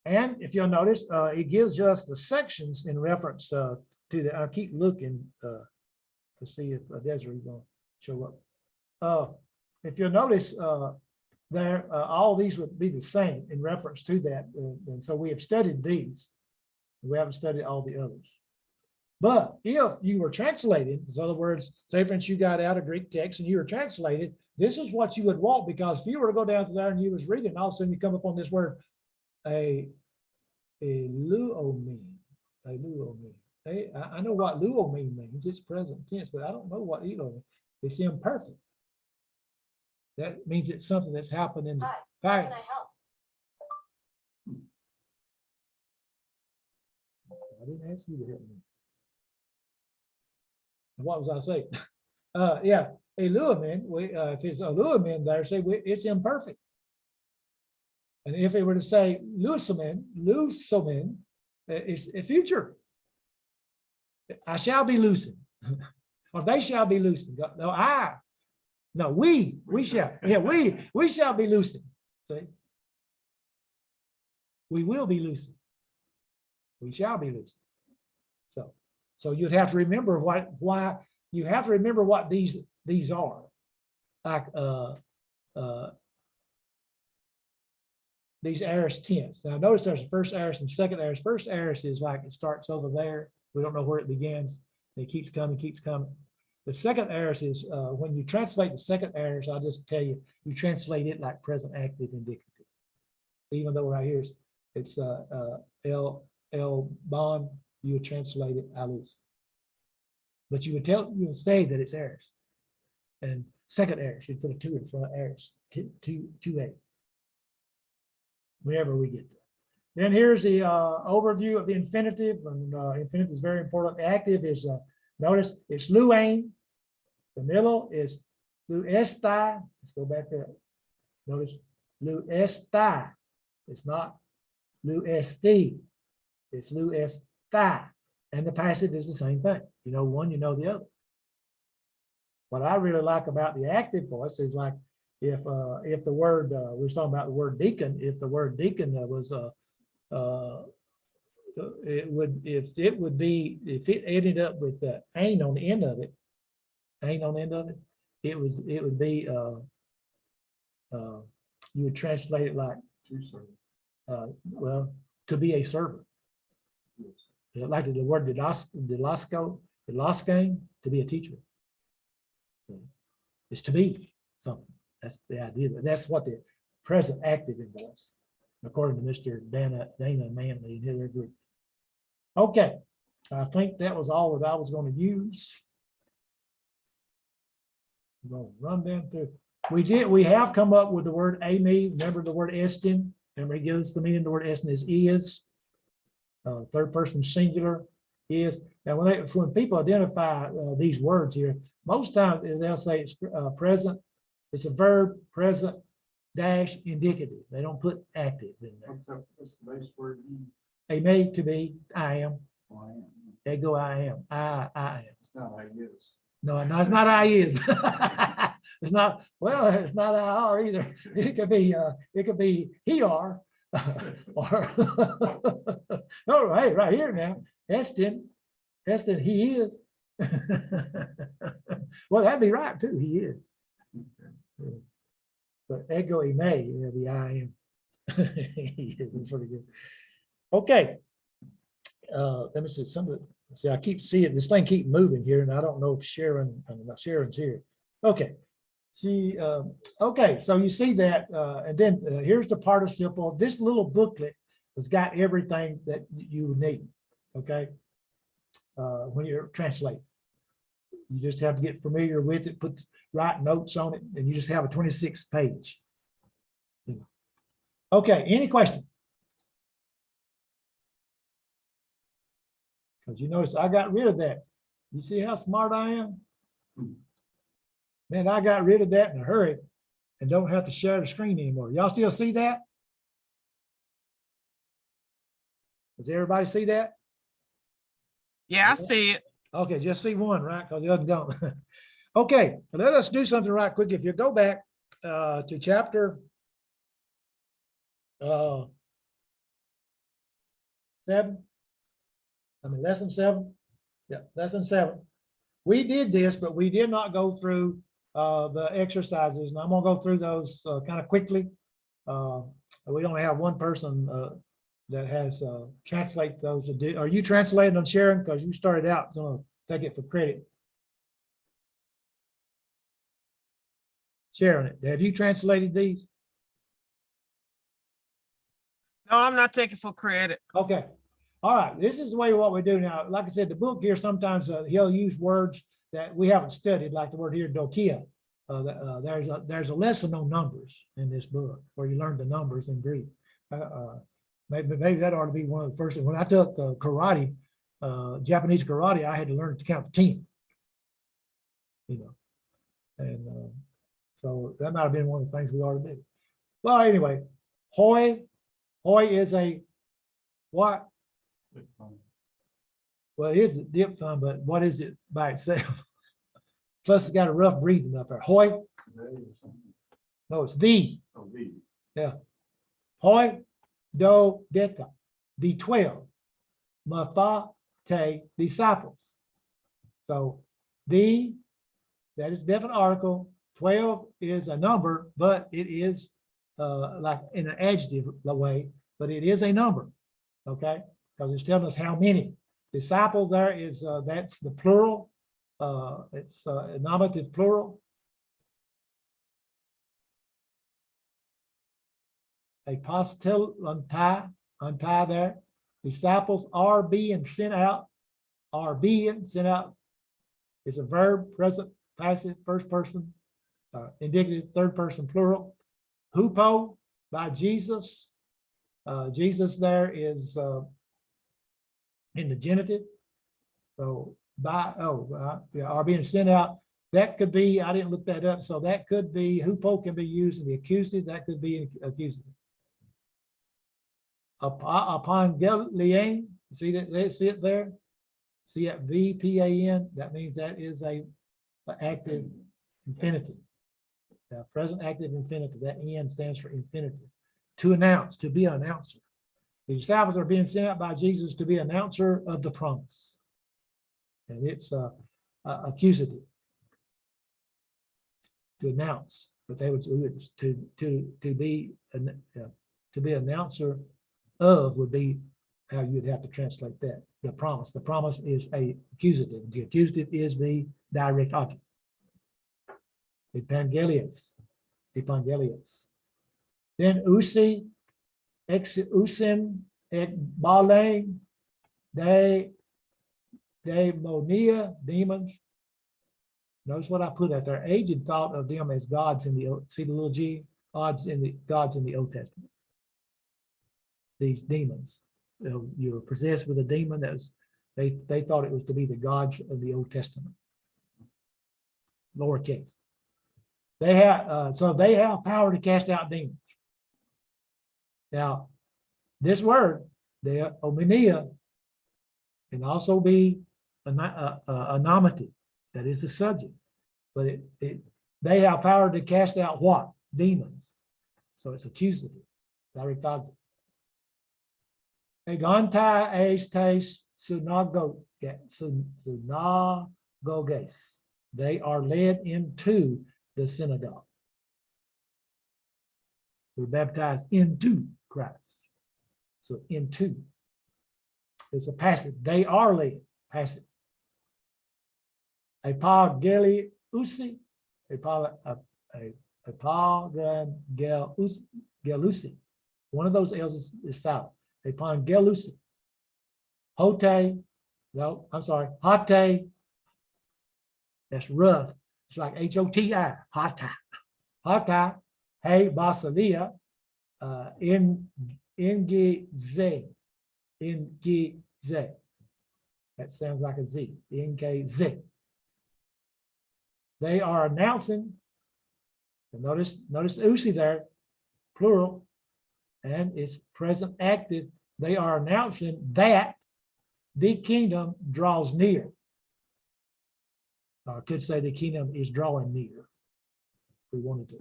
And if you'll notice, it gives us the sections in reference to the, I keep looking to see if Desiree will show up. If you'll notice there, all these would be the same in reference to that. And so we have studied these. We haven't studied all the others. But if you were translated, in other words, say for instance, you got out a Greek text and you were translated, this is what you would want, because if you were to go down to there and you was reading, all of a sudden you come upon this word, a luomin. I know what luomin means. It's present tense, but I don't know what elo means. It's imperfect. That means it's something that's happened in the past. I didn't ask you to help me. What was I saying? Yeah, a luomin. If it's a luomin there, say it's imperfect. And if it were to say lusomin, it's a future. I shall be loosened, or they shall be loosened. No, we shall. Yeah, we shall be loosened. See, we will be loosened. We shall be loosened. So you'd have to remember why you have to remember what these are. Like these aorist tense. Now notice there's a first aorist and second aorist. First aorist is like it starts over there. We don't know where it begins. It keeps coming, keeps coming. The second aorist is when you translate the second aorist, I'll just tell you, you translate it like present active indicative. Even though right here it's el bond, you would translate it alus. But you would say that it's aorist. And second aorist, you'd put a 2 in front of aorist, 2A. Whenever we get there. Then here's the overview of the infinitive, and infinitive is very important. The active is, notice it's luane. The middle is luestai. Let's go back there. Notice luestai. It's not luesti. It's luestai. And the passive is the same thing. You know one, you know the other. What I really like about the active voice is like, if the word we were talking about the word deacon, if the word deacon was if it ended up with the ain on the end of it, it would be you would translate it like well, to be a servant. Like the word didaskane, to be a teacher. It's to be something. That's the idea. That's what present active invoice, according to Mr. Dana Manley and their group. Okay, I think that was all that I was going to use. I'm going to run down through. We have come up with the word ame. Remember the word estin? Remember, it gives us the meaning. The word estin is. Third person singular is. Now, when people identify these words here, most times they'll say it's present. It's a verb, present, dash, indicative. They don't put active in there. What's the base word? Ame, to be, I am. I am. They go, I am. I am. It's not I is. No, it's not I is. It's not, well, it's not I are either. It could be he are. Or no, right here now. Estin, he is. Well, that'd be right too. He is. But ego he may, the I am. He is. That's pretty good. Okay. Let me see some of it. See, I keep seeing this thing keep moving here, and I don't know if Sharon's here. Okay. See, okay, so you see that, and then here's the participle. This little booklet has got everything that you need, okay? When you're translating. You just have to get familiar with it, write notes on it, and you just have a 26 page. Okay, any question? Because you notice I got rid of that. You see how smart I am? Man, I got rid of that in a hurry and don't have to share the screen anymore. Y'all still see that? Does everybody see that? Yeah, I see it. Okay, just see one, right? Because the other don't. Okay, let us do something right quick. If you go back to chapter 7, lesson 7. Yeah, lesson 7. We did this, but we did not go through the exercises, and I'm gonna go through those kind of quickly. We only have one person that has translate those. Are you translating them, Sharon? Because you started out gonna take it for credit. Sharon, have you translated these? No, I'm not taking for credit. Okay. All right. This is the way what we do now. Like I said, the book here, sometimes he'll use words that we haven't studied, like the word here, dokia. There's a lesson on numbers in this book where you learn the numbers in Greek. Maybe that ought to be one of the first. When I took karate, Japanese karate, I had to learn to count to 10. And so that might have been one of the things we ought to do. Well, anyway, hoi is a what? Well, it is the diphthong, but what is it by itself? Plus, it's got a rough breathing up there. Hoi. No, it's the. Oh, the. Yeah. Hoi, do, deka. The 12. Mapha, te, disciples. So, the, that is definite article. 12 is a number, but it is like in an adjective way, but it is a number. Okay. Because it's telling us how many. Disciples there is, that's the plural. It's a nominative plural. Apostle, untie there. Disciples are being sent out. Are being sent out. It's a verb, present, passive, first person, indicative, third person, plural. Hupo, by Jesus. Jesus there is in the genitive. So are being sent out. That could be, I didn't look that up. So that could be, hupo can be used in the accusative. That could be accusative. Upon Galilean, see that, let's see it there. See that VPAN, that means that is a active infinitive. Present active infinitive. That N stands for infinitive. To announce, to be an announcer. The disciples are being sent out by Jesus to be announcer of the promise. And it's accusative. To announce, but they would to be announcer of would be how you'd have to translate that. The promise. The promise is a accusative. The accusative is the direct object. Evangelius. Evangelius. Then Usi, ex Usim, et Balaam, Monia, demons. Notice what I put at there. Agent thought of them as gods in the, see the little G, gods in the Old Testament. These demons, you were possessed with a demon that was, they thought it was to be the gods of the Old Testament. Lowercase. They have, so they have power to cast out demons. Now, this word, the omnia, can also be anonymity. That is the subject. But they have power to cast out what? Demons. So it's accusative. Direct object. Egontai estes synagoges. They are led into the synagogue. We're baptized into Christ. So it's into. It's a passive. They are led. Passive. Epageliusi. Epageliusi. One of those L's is silent. Epageliusi. Hote. No, I'm sorry. Hate. That's rough. It's like H-O-T-I. Hata. Hata. Hey Basilia. Ingize. Ingize. That sounds like a Z. Ingize. They are announcing. Notice the Usi there, plural, and it's present active. They are announcing that the kingdom draws near. I could say the kingdom is drawing near. If we wanted to.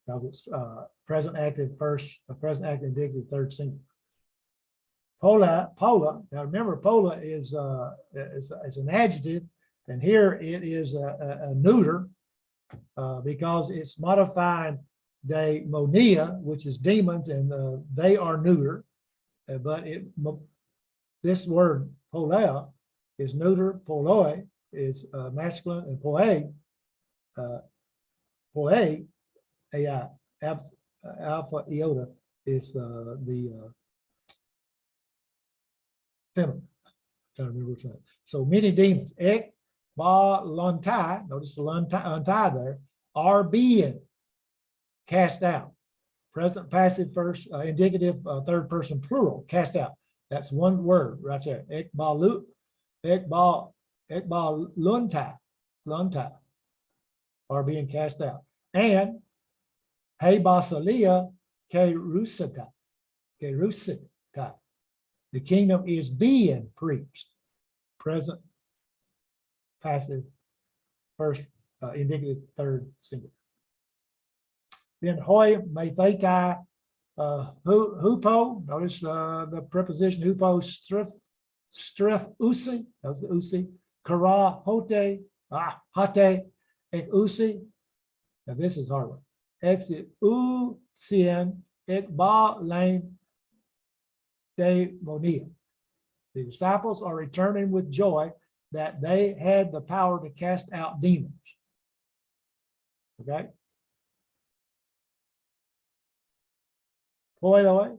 Now it's present active first, present active indicative third singular. Pola. Now remember, pola is an adjective, and here it is a neuter because it's modifying daimonia, which is demons, and they are neuter. But this word polea is neuter, poloi is masculine, and poe, AI, alpha iota is the feminine. Trying to remember which one. So many demons, ek, ba, luntai, notice the luntai there, are being cast out. Present passive first, indicative third person plural, cast out. That's one word right there. Ek ba luntai are being cast out. And hey basalia kerusata. The kingdom is being preached. Present passive first, indicative third singular. Then hoi methetai hupo. Notice the preposition hupo stref usi. That's the usi. Kara hote hate ek usi. Now this is hard one. Exit usien ek ba lane de monia. The disciples are returning with joy that they had the power to cast out demons. Okay. Poiloi,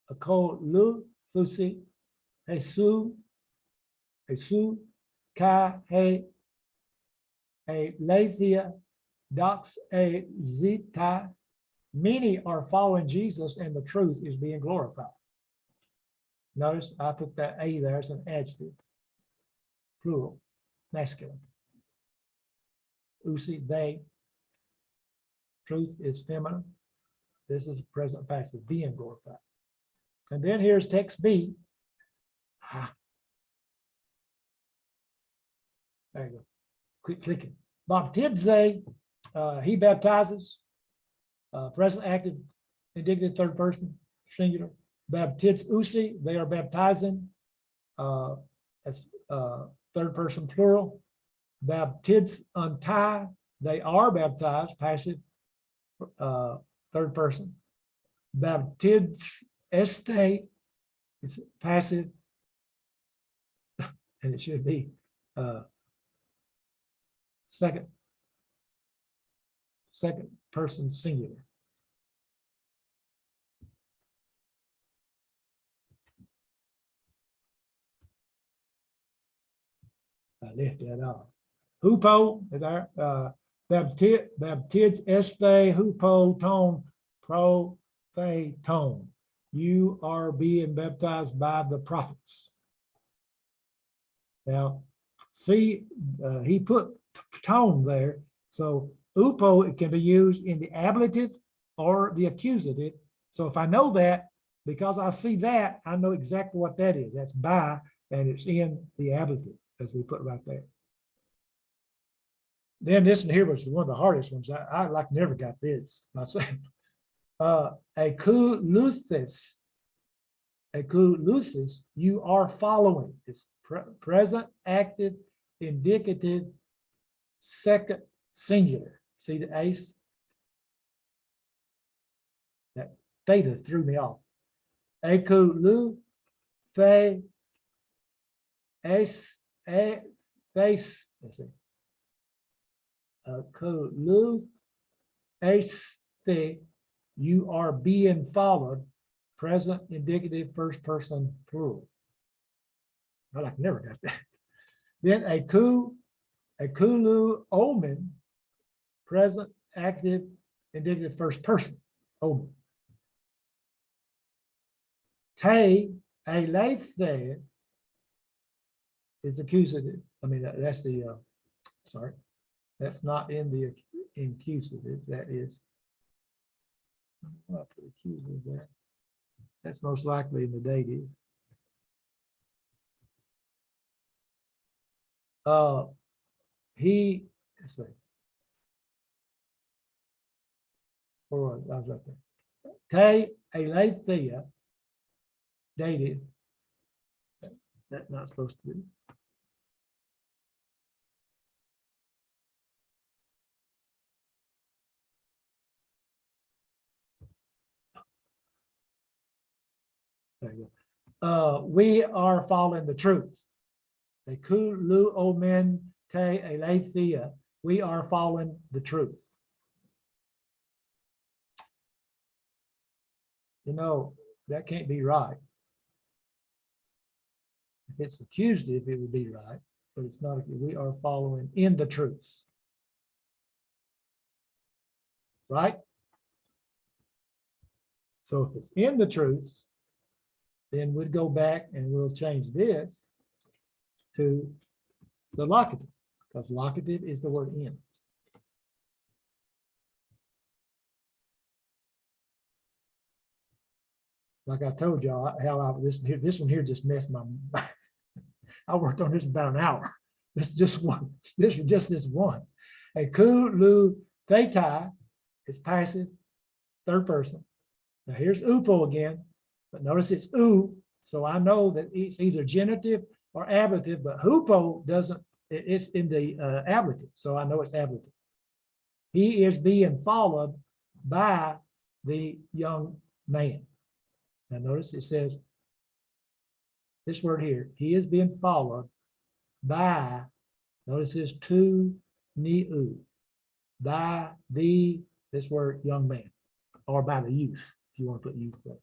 a ko lu thusi, Jesus, ka he, a lathia, dox a zita. Many are following Jesus, and the truth is being glorified. Notice I put that a there as an adjective, plural, masculine. Usi, they. Truth is feminine. This is present passive, being glorified. And then here's text B. There you go. Quit clicking. Baptize, he baptizes. Present active, indicative third person, singular. Baptiz usi, they are baptizing. That's third person plural. Baptiz untie, they are baptized, passive, third person. Baptiz este, it's passive, and it should be second person singular. I left that off. Hupo is our baptids este hupo ton pro fe ton. You are being baptized by the prophets. Now, see, he put tone there. So upo, it can be used in the ablative or the accusative. So if I know that, because I see that, I know exactly what that is. That's by, and it's in the ablative, as we put right there. Then this one here was one of the hardest ones. I like never got this myself. Aculuthis, you are following. It's present, active, indicative, second singular. See the ace? That theta threw me off. Aculu, fe, ace, a, face. Let's see. Aculu, ace, you are being followed. Present, indicative, first person, plural. I like never got that. Then akulu omen, present, active, indicative, first person, omen. Te alethe is accusative. I mean, that's the, sorry, that's not in the accusative. That is, I'll put accusative there. That's most likely in the dative. He, let's see. Or I was right there. Te aletheia, dative. That's not supposed to be. There you go. We are following the truth. The kulu omen te aletheia. We are following the truth. You know, that can't be right. If it's accusative, it would be right, but it's not. We are following in the truth. Right? So if it's in the truth, then we'd go back and we'll change this to the locative, because locative is the word in. Like I told y'all, how this one here just messed my. I worked on this about an hour. This just one. This was just this one. A ku lu theta is passive, third person. Now here's upo again, but notice it's u, so I know that it's either genitive or ablative, but hupo doesn't. It's in the ablative, so I know it's ablative. He is being followed by the young man. Now notice it says this word here, he is being followed by, notice this tu ni u, by the, this word young man, or by the youth, if you want to put youth there.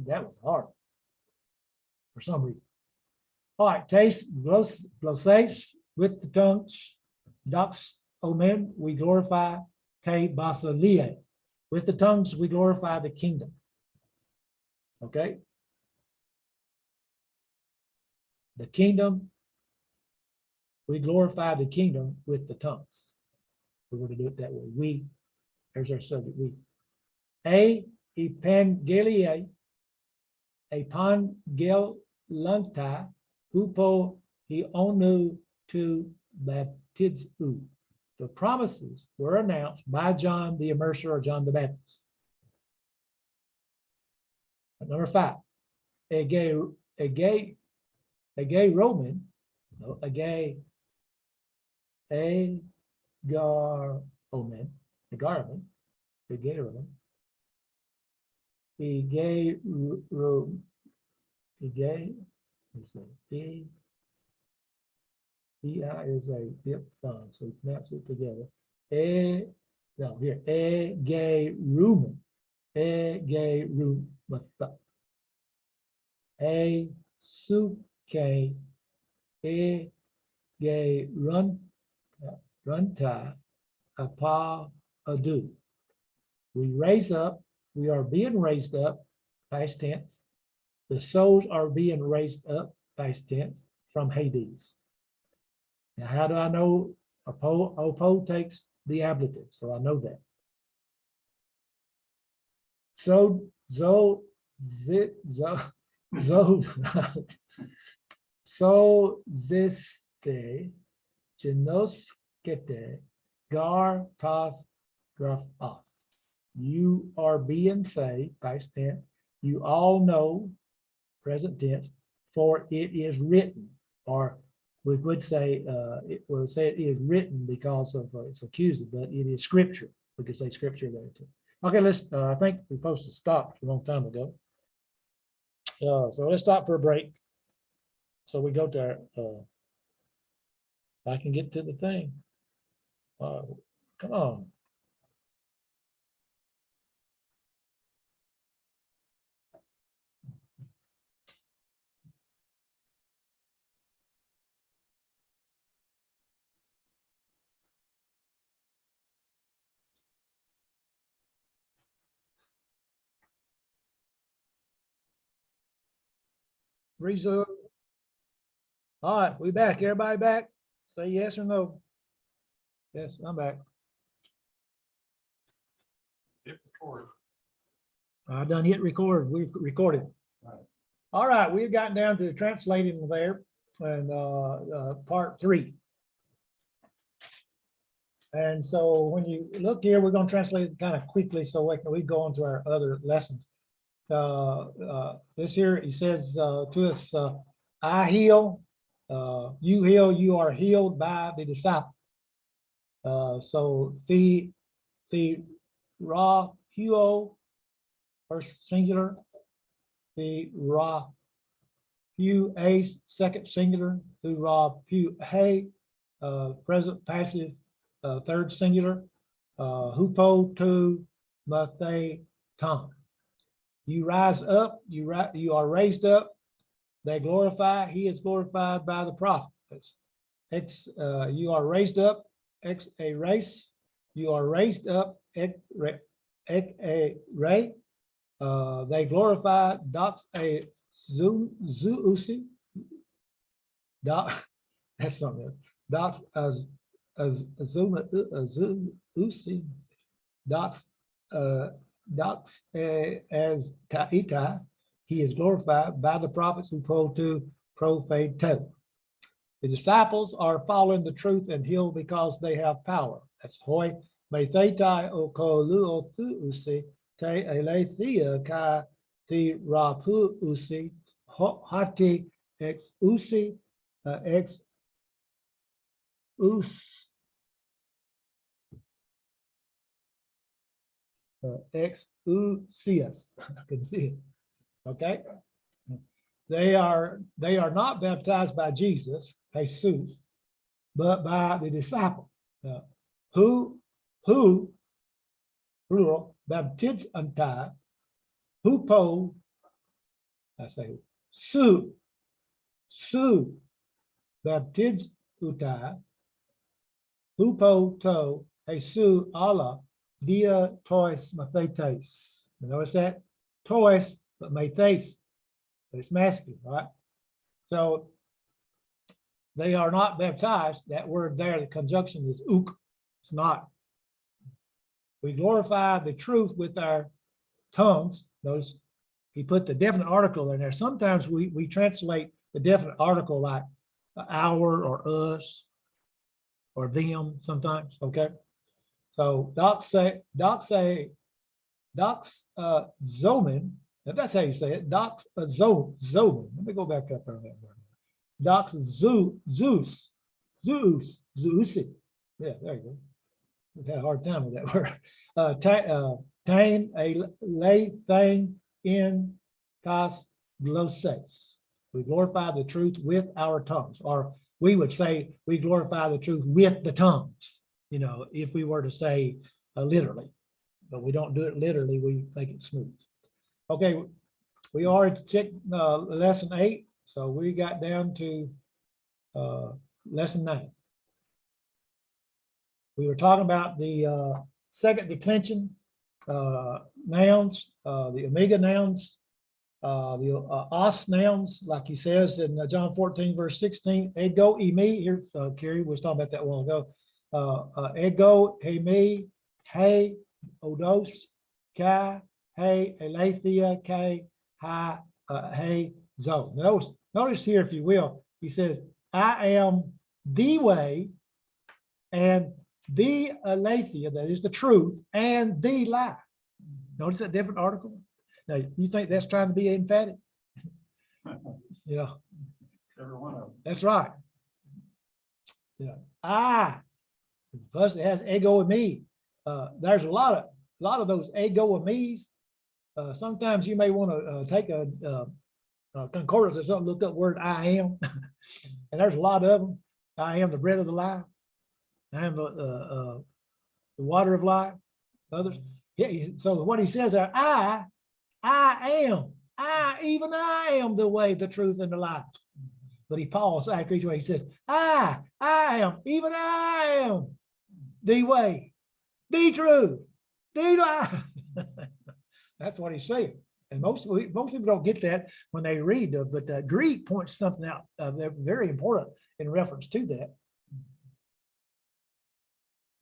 That was hard for some reason. All right, taste, glossates with the tongues, dox omen, we glorify te basilie. With the tongues, we glorify the kingdom. Okay. The kingdom, we glorify the kingdom with the tongues. We're going to do it that way. We, there's our subject, we. A epangelia, epangelanta, hupo hionu to baptizu. The promises were announced by John the Immerser or John the Baptist. Number 5, a gay Roman, no, a gay Roman, a Roman, let's see, EI is a diphthong, so pronounce it together. No, here, egerumen, egerumata. A suke, egerun, runta, apa adu. We raise up, we are being raised up, past tense. The souls are being raised up, past tense, from Hades. Now, how do I know? Opo takes the ablative, so I know that. So, so ziste, genoskete, gar pas graph us. You are being saved, past tense. You all know, present tense, for it is written, or we would say, it will say it is written because of it's accused, but it is scripture. We could say scripture there too. Okay, let's, I think we're supposed to stop a long time ago. So let's stop for a break. So we go to, I can get to the thing. Come on. Resume. All right, we back. Everybody back? Say yes or no. Yes, I'm back. Hit record. I done hit record. We recorded. All right, we've gotten down to translating there and part 3. And so when you look here, we're going to translate it kind of quickly so we go on to our other lessons. This here, he says to us, I heal, you heal, you are healed by the disciple. So the ra huo, first singular, the ra pu ace, second singular, the ra pu hey, present passive, third singular, hupo to mathe tom. You rise up, you are raised up, they glorify, he is glorified by the prophets. You are raised up, a race, you are raised up, a ray, they glorify, dox a zoosi, that's something else. Dox as zoosi, dox dox as taita, he is glorified by the prophets who pull to profane toe. The disciples are following the truth and healed because they have power. That's hoy methetai okolu usi te elethia ka ti rapu usi hati ex usi ex us ex usius. I can see it. Okay. They are not baptized by Jesus, Jesus, but by the disciple. Who plural baptiz antai, hupo, I say su baptiz utai, hupo to Jesus Allah dia tois mathetes. Notice that tois but mathetes. But it's masculine, right? So they are not baptized. That word there, the conjunction is uk. It's not. We glorify the truth with our tongues. Notice he put the definite article in there. Sometimes we translate the definite article like our or us or them sometimes, okay? So zomen, if that's how you say it, zomen. Let me go back up on that word. Zeus. Yeah, there you go. We've had a hard time with that word. Tain, a lay thing in tas glosses. We glorify the truth with our tongues, or we would say we glorify the truth with the tongues. You know, if we were to say literally, but we don't do it literally. We make it smooth. Okay, we already checked lesson 8, so we got down to lesson 9. We were talking about the second declension nouns, the omega nouns, the os nouns, like he says in John 14, verse 16, ego, emi, here, Kerry was talking about that a while ago. Ego, hemi, hey, odos, kai, hey, aletheia, kai, hi, hey, zo. Notice here, if you will, he says, I am the way and the aletheia, that is the truth, and the life. Notice that different article? Now, you think that's trying to be emphatic? Yeah, Every one of them. that's right. Yeah, I, plus it has ego and me. There's a lot of those ego and me's. Sometimes you may want to take a concordance or something, look up word I am, and there's a lot of them. I am the bread of the life. I am the water of life. Others. Yeah, so what he says there, I am, even I am the way, the truth, and the life. But he paused after each way. He says, I am, even I am the way, the truth, the life. That's what he's saying. And most people don't get that when they read, but the Greek points something out very important in reference to that.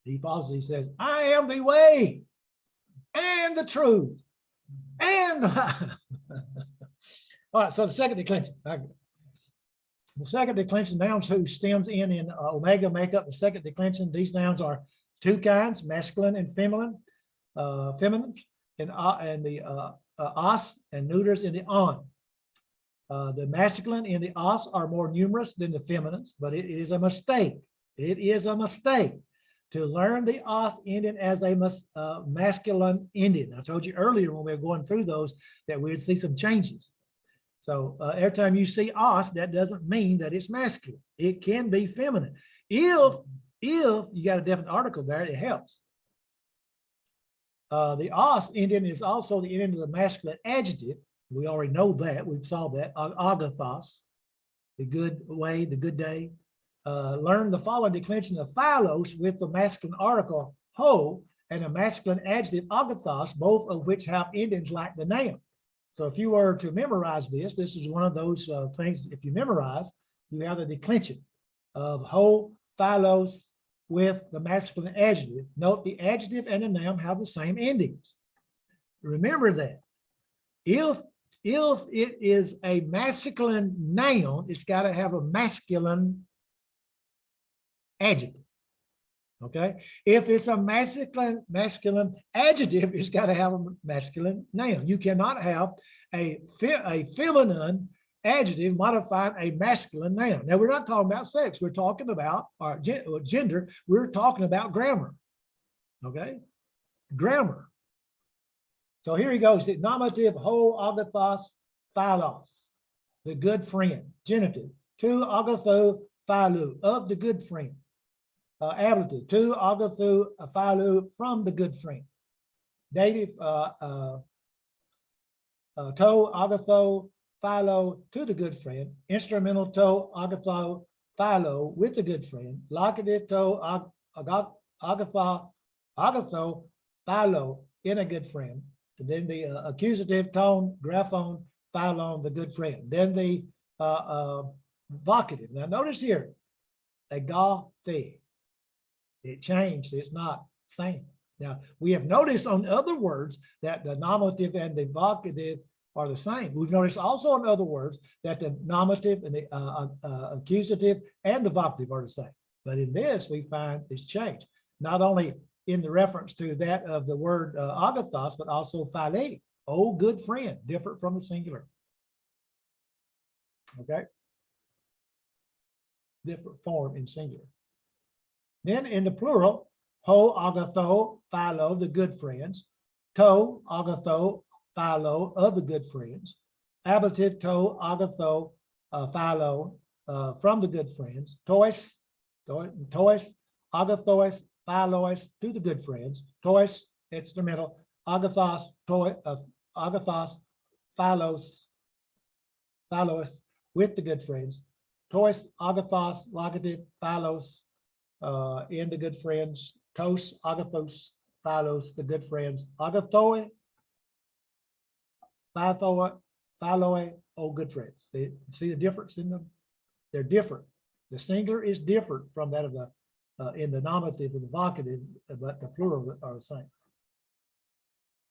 He pauses, he says, I am the way and the truth and the life. All right, so the second declension. The second declension, nouns whose stems in omega make up the second declension. These nouns are two kinds, masculine and feminine, feminines, and the os and neuters in the on. The masculine in the os are more numerous than the feminines, but it is a mistake. It is a mistake to learn the os ending as a masculine ending. I told you earlier when we were going through those that we would see some changes. So every time you see os, that doesn't mean that it's masculine. It can be feminine. If you got a definite article there, it helps. The os ending is also the ending of the masculine adjective. We already know that. We've saw that. Agathos, the good way, the good day. Learn the following declension of philos with the masculine article ho and a masculine adjective agathos, both of which have endings like the noun. So if you were to memorize this, this is one of those things, if you memorize, you have the declension of ho, philos with the masculine adjective. Note the adjective and the noun have the same endings. Remember that. If it is a masculine noun, it's got to have a masculine adjective. Okay. If it's a masculine adjective, it's got to have a masculine noun. You cannot have a feminine adjective modifying a masculine noun. Now, we're not talking about sex. We're talking about our gender. We're talking about grammar. Okay. Grammar. So here he goes. The nominative ho agathos philos, the good friend. Genitive to agatho philo, of the good friend. Ablative to agatho philo, from the good friend. Dative to agatho philo, to the good friend. Instrumental to agatho philo, with the good friend. Locative to agatho philo, in a good friend. And then the accusative tone, graphon, philon, the good friend. Then the vocative. Now notice here, agape. It changed. It's not same. Now we have noticed on other words that the nominative and the vocative are the same. We've noticed also in other words that the nominative and the accusative and the vocative are the same. But in this, we find it's changed. Not only in the reference to that of the word agathos, but also phile, oh, good friend, different from the singular. Okay. Different form in singular. Then in the plural, ho agatho philo, the good friends. To agatho philo, of the good friends. Ablative to agatho philo, from the good friends. Tois agathois philos, to the good friends, tois, instrumental, agathos, agathos, philos, with the good friends, tois, agathos, locative, philos, in the good friends, tos, agathos, philos, the good friends, agathoi, philoi, oh, good friends. See the difference in them? They're different. The singular is different from that of the, in the nominative and the vocative, but the plural are the same.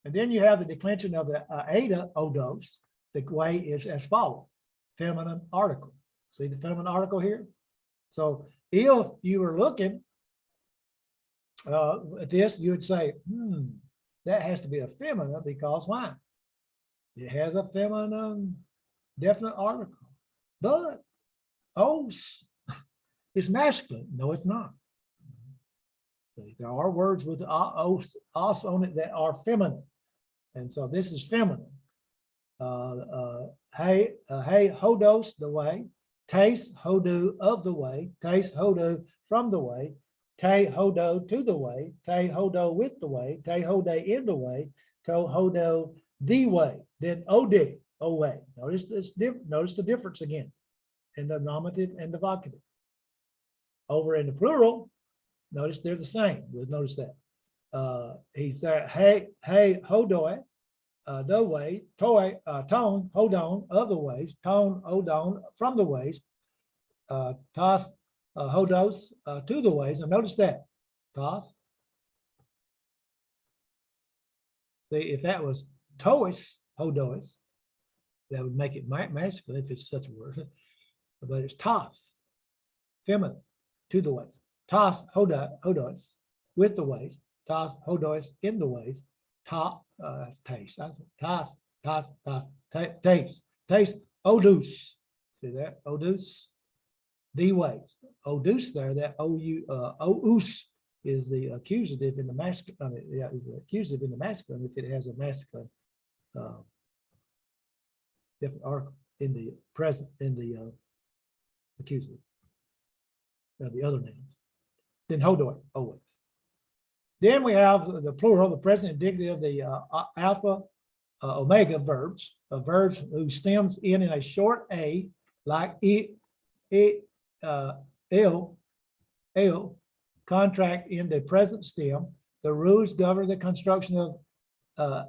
And then you have the declension of the ada, odos. The way is as follows: feminine article. See the feminine article here? So if you were looking at this, you would say, that has to be a feminine because why? It has a feminine definite article. But os is masculine. No, it's not. There are words with os on it that are feminine. And so this is feminine. Hey, hodos, the way. Taste, hodu, of the way. Taste, hodu, from the way. Te, hodo, to the way. Te, hodo, with the way. Te, hode, in the way. To, hodo, the way. Then ode, away. Notice this different. Notice the difference again in the nominative and the vocative. Over in the plural, notice they're the same. We'll notice that. He's there. Hey, hodoi, the way. Toi, tone, hodon, of the ways. Tone, odon, from the ways. Tos, hodos, to the ways. And notice that. Tos. See, if that was tois, hodois, that would make it masculine if it's such a word. But it's tos, feminine, to the ways. Tos, hodois, with the ways. Tos, hodois, in the ways. Taste. Tos, taste, odus. See that? Odus, the ways. Odus there, that ous is the accusative in the masculine. Is the accusative in the masculine if it has a masculine different article in the present, in the accusative. The other names. Then hodoi, always. Then we have the plural, the present indicative of the alpha, omega verbs, verbs whose stems end in a short a, like contract in the present stem. The rules govern the construction of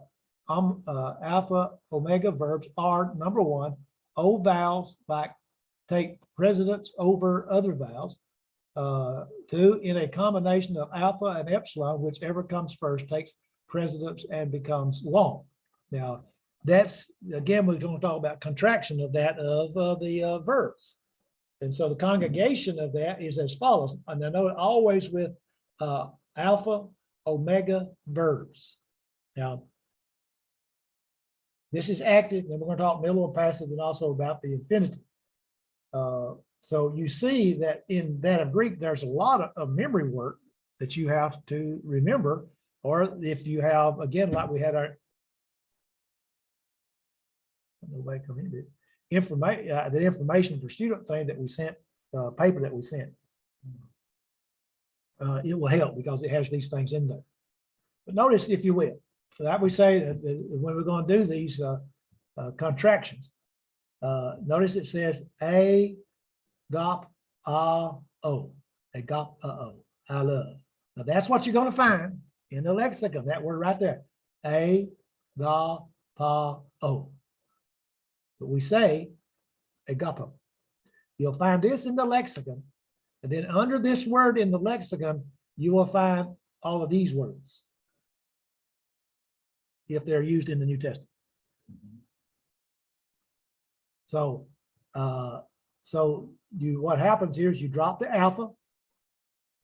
alpha, omega verbs are: number one, O vowels like take precedence over other vowels. Two, in a combination of alpha and epsilon, whichever comes first takes precedence and becomes long. Now, that's, again, we're going to talk about contraction of that of the verbs. And so the congregation of that is as follows. And I know it always with alpha, omega verbs. Now, this is active, and we're going to talk middle and passive and also about the infinitive. So you see that in that of Greek, there's a lot of memory work that you have to remember, or if you have, again, like we had our information, the information for student thing that we sent, paper that we sent. It will help because it has these things in there. But notice, if you will, that we say that when we're going to do these contractions, notice it says a gop o, a gop o, I love. Now that's what you're going to find in the lexicon, that word right there, a ga pa o. But we say agapo. You'll find this in the lexicon, and then under this word in the lexicon, you will find all of these words if they're used in the New Testament. So, what happens here is you drop the alpha,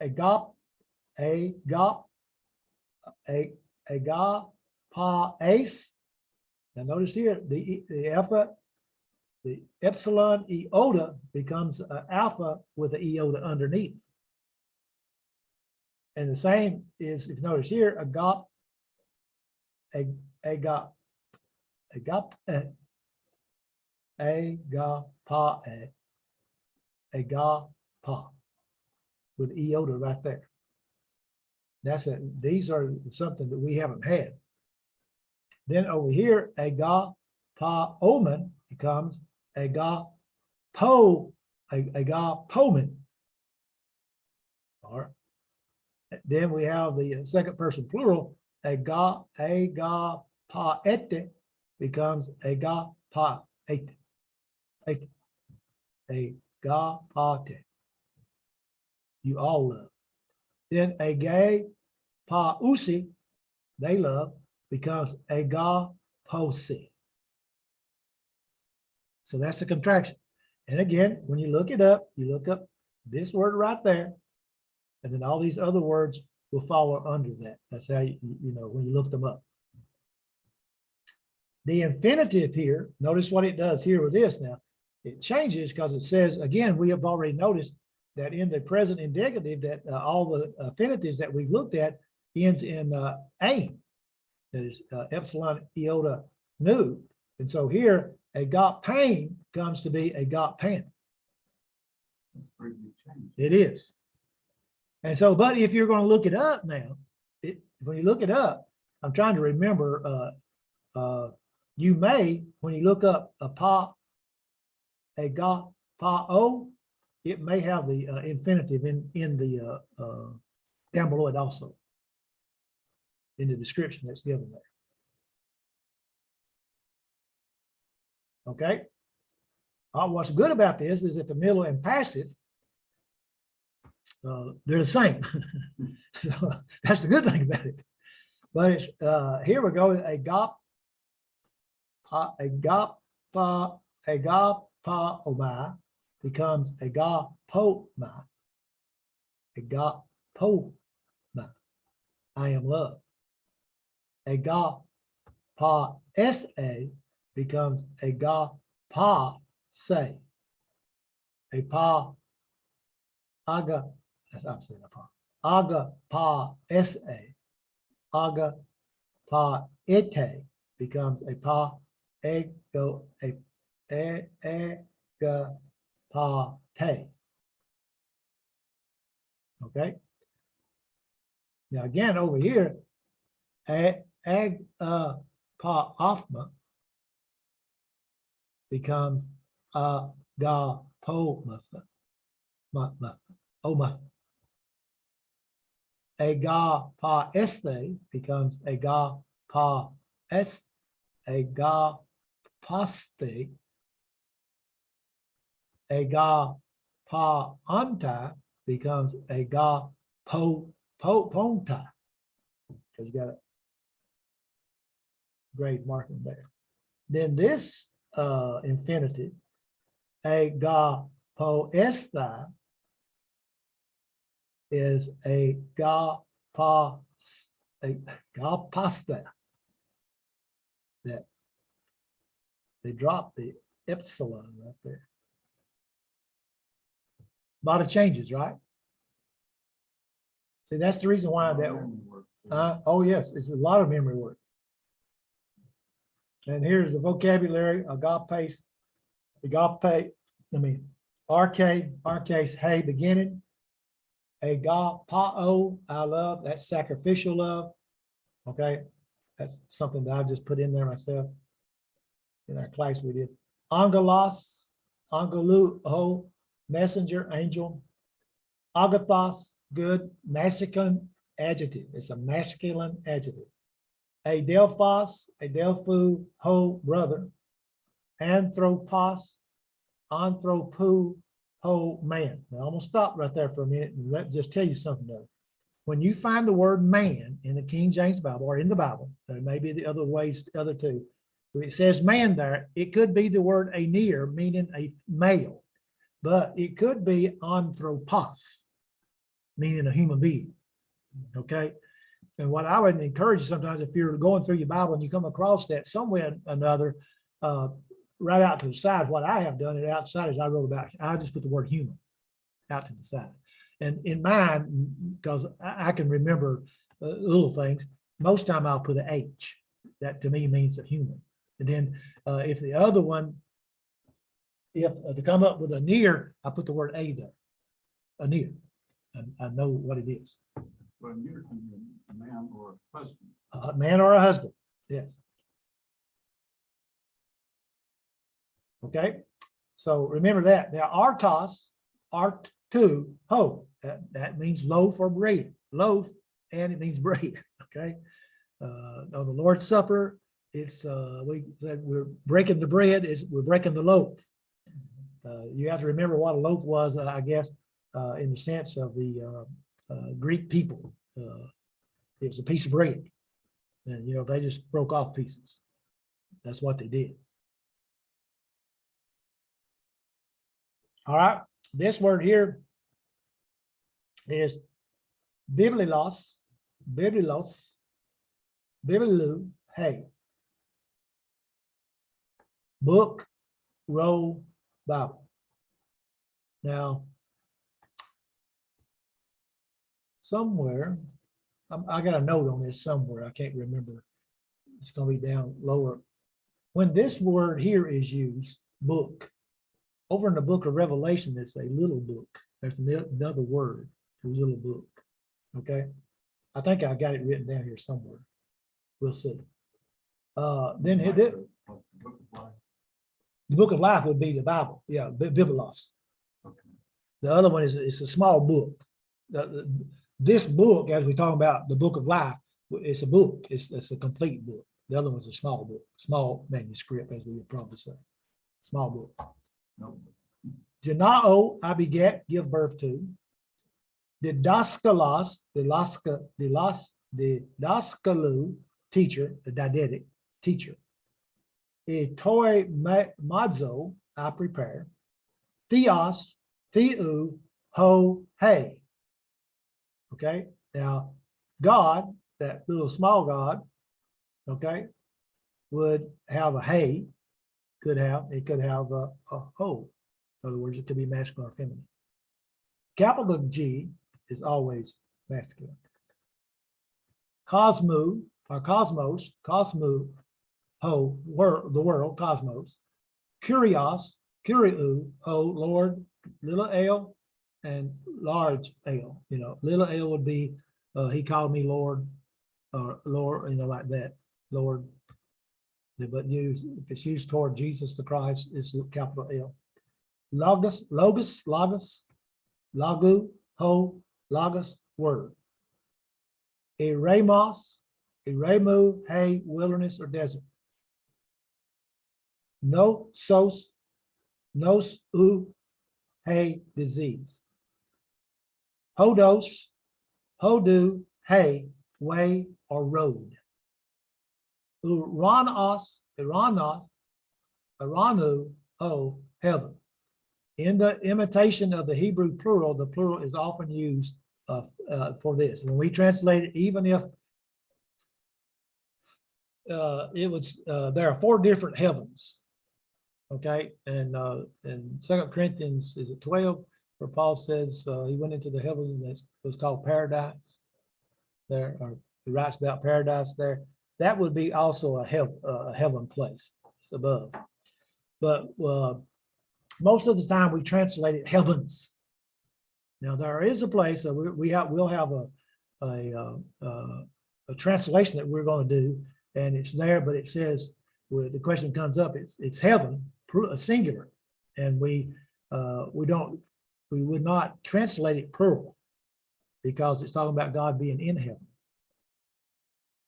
a gop, a ga, pa, ace. Now notice here, the alpha, the epsilon iota becomes alpha with the iota underneath. And the same is, if you notice here, a gop, a ga, pa, a ga, pa, with iota right there. These are something that we haven't had. Then over here, agapomen becomes agapomen. All right. Then we have the second person plural, agapaete becomes agapaete. Agapate. You all love. Then agapausi, they love, becomes agaposi. So that's the contraction. And again, when you look it up, you look up this word right there, and then all these other words will follow under that. That's how you know when you look them up. The infinitive here, notice what it does here with this now. It changes because it says, again, we have already noticed that in the present indicative that all the infinitives that we've looked at ends in a, that is epsilon iota nu. And so here, a got pain comes to be a got pan. That's a pretty big change. It is. And so, but if you're going to look it up now, when you look it up, I'm trying to remember, you may, when you look up a pa, a ga, pa, o, it may have the infinitive in the down below it also, in the description that's given there. Okay. What's good about this is that the middle and passive, they're the same. So that's the good thing about it. But it's here we go. A gop pa oma becomes a ga po ma. A ga po ma. I am love. A ga pa sa becomes a ga pa say. A pa aga, I'm saying a pa. Aga pa sa. Aga pa ete becomes a pa ego a ega pa te. Okay. Now again over here, ag pa afma becomes ga po mutha. A ga pa este becomes a ga pa es, a ga paste, a ga pa anta becomes a ga po ponta. Because you got a grade marking there. Then this infinitive, a ga po esta, is a ga pasta. That they dropped the epsilon right there. A lot of changes, right? See, that's the reason why that. Oh yes, it's a lot of memory work. And here's the vocabulary: agape, RK, hey, beginning. Agapao, I love, that's sacrificial love. Okay, that's something that I've just put in there myself. In our class we did. Angelos, angeluo, messenger, angel. Agathos, good, masculine adjective. It's a masculine adjective. Adelphos, adelphu, ho, brother. Anthropos, anthropu, ho, man. Now I'm gonna stop right there for a minute and just tell you something though. When you find the word man in the King James Bible or in the Bible, there may be the other ways, the other two. When it says man there, it could be the word anear, meaning a male, but it could be anthropos, meaning a human being. Okay. And what I would encourage you sometimes, if you're going through your Bible and you come across that somewhere or another, right out to the side, what I have done it outside is I wrote about, I just put the word human out to the side. And in mine, because I can remember little things, most time I'll put an H. That to me means a human. And then if the other one, if to come up with a near, I put the word a there, a near. I know what it is. Well, neuter can be a man or a husband. A man or a husband, yes. Okay, so remember that. Now, artos, art two, ho, that means loaf or bread, loaf, and it means bread, okay? On the Lord's Supper, it's, we said we're breaking the bread, we're breaking the loaf. You have to remember what a loaf was, I guess, in the sense of the Greek people. It was a piece of bread. And, you know, they just broke off pieces. That's what they did. All right, this word here is biblilos, biblilos, biblilu, hey. Book, roll, Bible. Now, somewhere, I got a note on this somewhere. I can't remember. It's going to be down lower. When this word here is used, book, over in the book of Revelation, it's a little book. There's another word, a little book. Okay. I think I got it written down here somewhere. We'll see. Then the book of life would be the Bible. Yeah, Biblos. Okay. The other one is it's a small book. This book, as we talk about the book of life, it's a book. It's a complete book. The other one's a small book, small manuscript, as we would probably say. Small book. No. Janao, I beget, give birth to. Didaskalos, didaskalu, teacher, the didactic, teacher. Toi madzo, I prepare. Theos, theou, ho, hey. Okay, now God, that little small God, okay, would have a hey, it could have a ho. In other words, it could be masculine or feminine. Capital G is always masculine. Cosmo or cosmos, cosmo, ho, the world, cosmos. Curios, curiou, ho, Lord, little L and large L. You know, little L would be, he called me Lord, or Lord, you know, like that, Lord. But if it's used toward Jesus the Christ, it's capital L. Logos, lagu, ho, logos, word. Eremos, eremu, hey, wilderness or desert. No, sos, nos, hey, disease. Hodos, hodu, hey, way or road. Uranos, aranu, ho, heaven. In the imitation of the Hebrew plural, the plural is often used for this. When we translate it, even if it was, there are 4 different heavens. Okay, and in 2 Corinthians, is it 12, where Paul says he went into the heavens and it was called paradise. There, or he writes about paradise there. That would be also a heaven place. It's above. But most of the time we translate it heavens. Now there is a place that we'll have a translation that we're going to do, and it's there, but it says, the question comes up, it's heaven, a singular, and we would not translate it plural because it's talking about God being in heaven.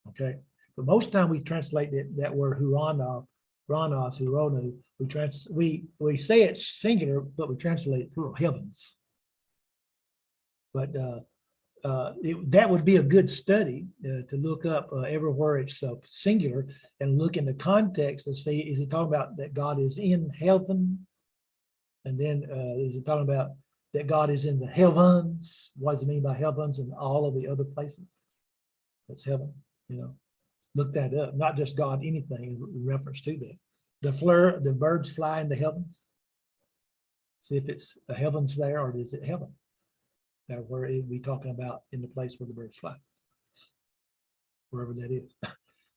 Okay, but most of the time we translate that word hurana, ranos, huronu, we say it's singular, but we translate it plural, heavens. But that would be a good study to look up everywhere it's singular and look in the context and see, is it talking about that God is in heaven? And then is it talking about that God is in the heavens? What does it mean by heavens and all of the other places? That's heaven, you know. Look that up, not just God, anything in reference to that. The birds fly in the heavens. See if it's a heavens there or is it heaven? Now, where it we talking about in the place where the birds fly, wherever that is.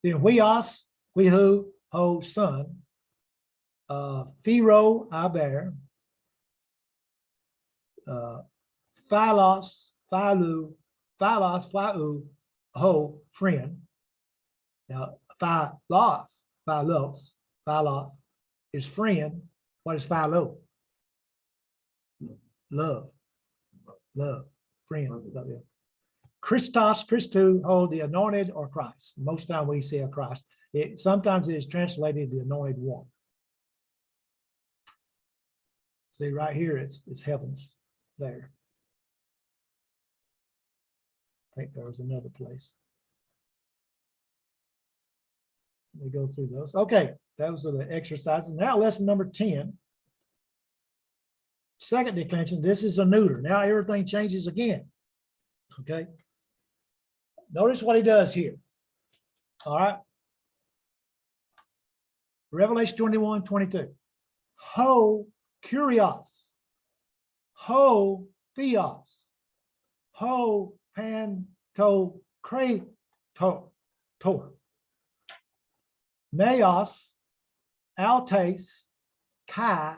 Then huios, huihu, ho, son. Phiro, I bear. Philos, philu, philos, ho, friend. Now, philos is friend. What is philo? Love, friend. Love, yeah. Christos, Christou, hold the anointed or Christ. Most time we say a Christ. Sometimes it is translated the anointed one. See right here, it's heavens there. I think there was another place. Let me go through those. Okay, those are the exercises. Now lesson number 10. Second declension, this is a neuter. Now everything changes again. Okay. Notice what he does here. All right. Revelation 21:22. Ho kurios. Ho theos. Ho panto krato. Neos, altes, kai,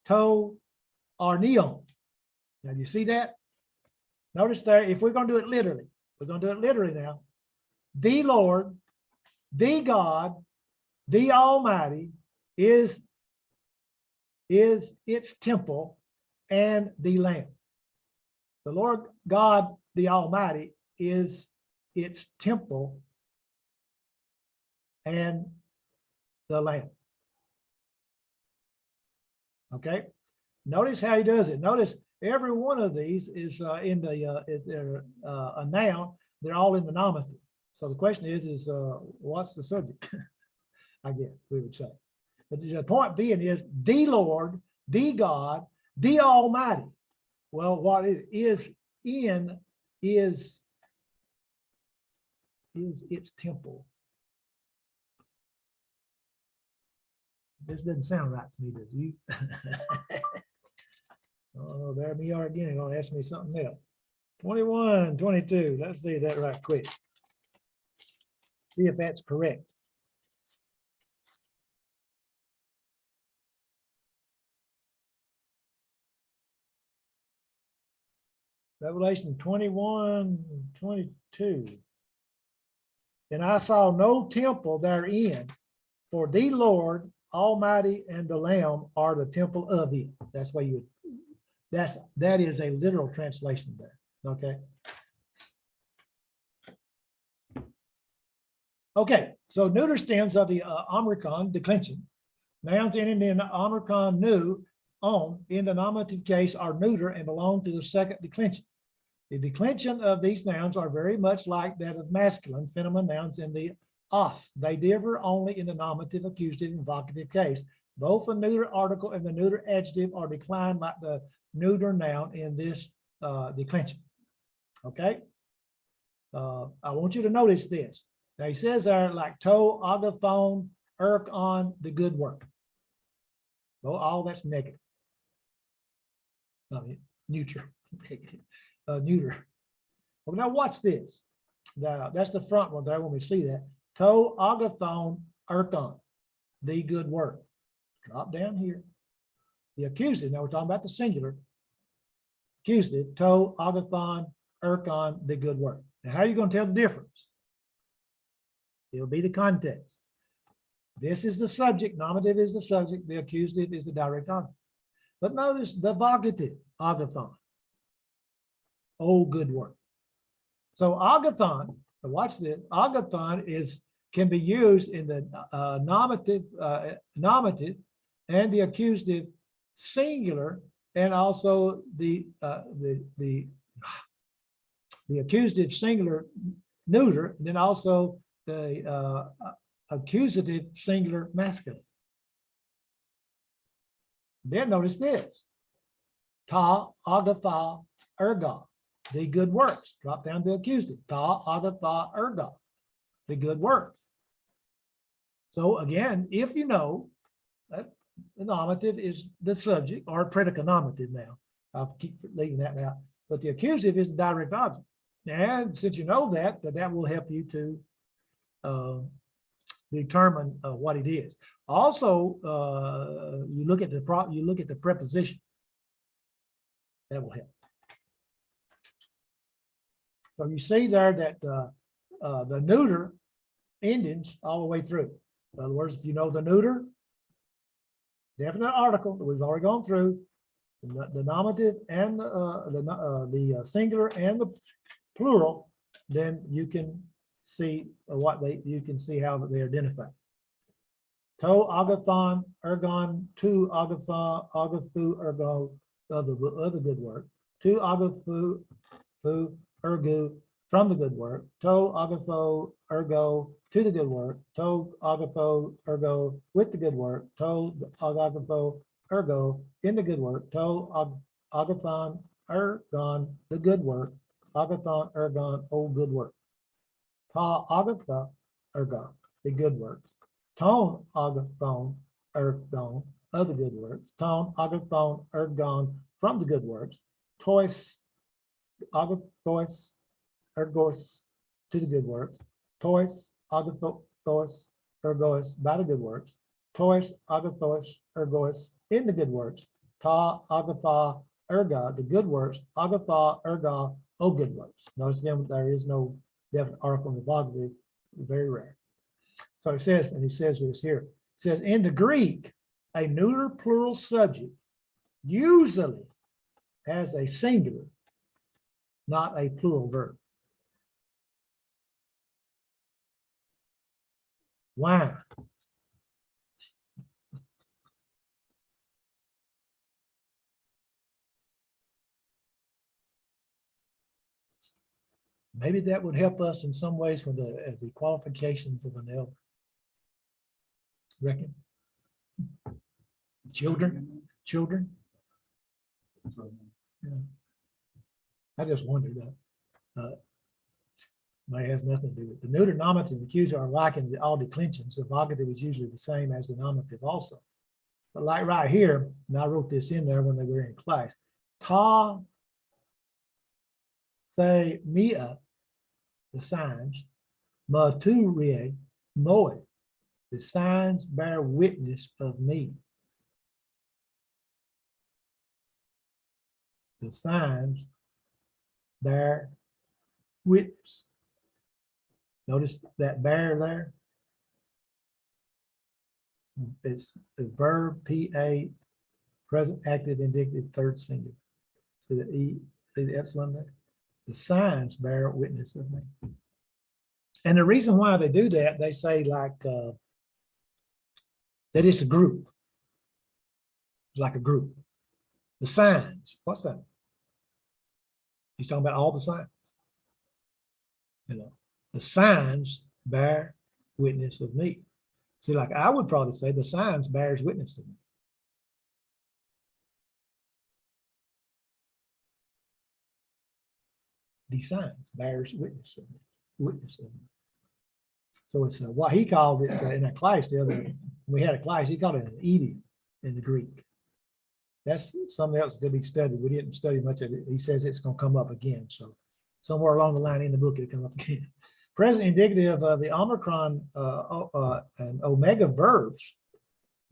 to, arneon. Now you see that? Notice there, if we're going to do it literally, we're going to do it literally now. The Lord, the God, the Almighty is its temple and the Lamb. The Lord God, the Almighty is its temple and the Lamb. Okay. Notice how he does it. Notice every one of these is in the a noun. They're all in the nominative. So the question is what's the subject? I guess we would say. But the point being is the Lord, the God, the Almighty. Well, what it is in is its temple. This doesn't sound right to me, does you? Oh, there we are again. Gonna ask me something else. 21:22. Let's see that right quick. See if that's correct. Revelation 21:22. And I saw no temple therein, for the Lord Almighty and the Lamb are the temple of it. That's why that is a literal translation there. Okay. Okay, so neuter stems of the omicron declension. Nouns ending in omicron new on in the nominative case are neuter and belong to the second declension. The declension of these nouns are very much like that of masculine feminine nouns in the os. They differ only in the nominative, accusative, and vocative case. Both the neuter article and the neuter adjective are declined like the neuter noun in this declension. Okay. I want you to notice this. Now he says there like to, agathon, on, the good work. Well, all that's negative. I mean, neuter. Neuter. Well, now watch this. Now, that's the front one there when we see that. To, agathon, on, the good work. Drop down here. The accusative, now we're talking about the singular. Accusative, to, agathon, on, the good work. Now, how are you going to tell the difference? It'll be the context. This is the subject, nominative is the subject, the accusative is the direct object. But notice the vocative, agathon. Oh, good work. So agathon, watch this, agathon can be used in the nominative and the accusative singular, and also the accusative singular neuter, and then also the accusative singular masculine. Then notice this. Ta, agatha, erga, the good works. Drop down to accusative. Ta, agatha, erga, the good works. So again, if you know that the nominative is the subject or predicate nominative now. I'll keep leaving that out. But the accusative is the direct object. And since you know that will help you to determine what it is. Also, you look at the preposition. That will help. So you see there that the neuter endings all the way through. In other words, if you know the neuter, definite article that we've already gone through, the nominative and the singular and the plural, then you can see you can see how they identify. To, agathon, ergon, to, agathon, agathu, ergo, other good work. To, agathu, thu, ergo, from the good work. To, agatho, ergo, to the good work. To, agatho, ergo, with the good work. To, agatho, ergo, in the good work. To, agathon, ergon, the good work. Agathon, ergon, oh, good work. Ta, agatha, ergon, the good works. Tone, agathon, ergon, other good works. Tone, agathon, ergon, from the good works. Tois, agathos, ergos, to the good works. Tois, agathos, ergos, by the good works. Tois, agathos, ergos, in the good works. Ta, agatha, erga, the good works. Agatha, erga, oh, good works. Notice again, there is no definite article in the vocative, very rare. So it says, and he says this here, it says in the Greek, a neuter plural subject usually has a singular, not a plural verb. Why? Maybe that would help us in some ways with the qualifications of an elder. Reckon? Children? Yeah. I just wondered that. Might have nothing to do with it. The neuter, nominative, and accusative are like in all declensions. The vocative is usually the same as the nominative also. But like right here, and I wrote this in there when they were in class. Ta, say, mia, the signs. Ma, tu, rie, moe, the signs bear witness of me. The signs bear witness. Notice that bear there. It's the verb PA, present active indicative third singular. See the E, see the epsilon there? The signs bear witness of me. And the reason why they do that, they say like that it's a group. It's like a group. The signs, what's that? He's talking about all the signs. You know, the signs bear witness of me. See, like I would probably say the signs bears witness of me. The signs bears witness of me. So it's what he called it in a class the other day. We had a class, he called it an idiom in the Greek. That's something else to be studied. We didn't study much of it. He says it's going to come up again. So somewhere along the line in the book, it'll come up again. Present indicative of the Omicron and Omega verbs.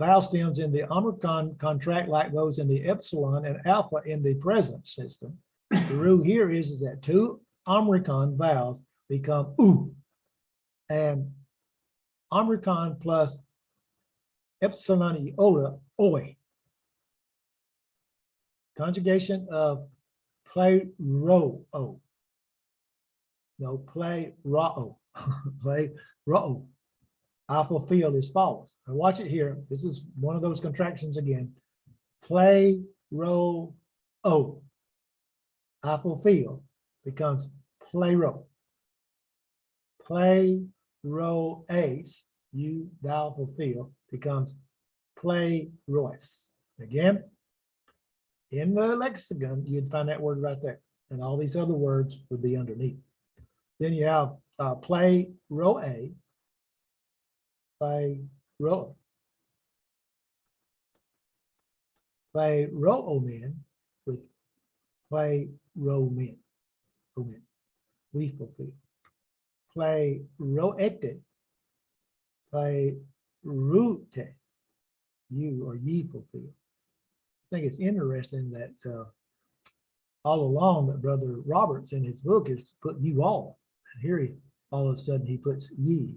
Vowel stems in the Omicron contract like those in the Epsilon and Alpha in the present system. The rule here is that two Omicron vowels become oo, and Omicron plus Epsilon iota, oi. Conjugation of play ro o. No, play ro. Play ro. I fulfill as follows. Now watch it here. This is one of those contractions again. Play ro o. I fulfill becomes play ro. Play ro ace. You thou fulfill becomes play royce. Again, in the lexicon, you'd find that word right there. And all these other words would be underneath. Then you have play row A, play row o men with play row men. We fulfill. Play row ete, play rute, you or ye fulfill. I think it's interesting that all along that Brother Roberts in his book is put you all. And here he, all of a sudden he puts ye.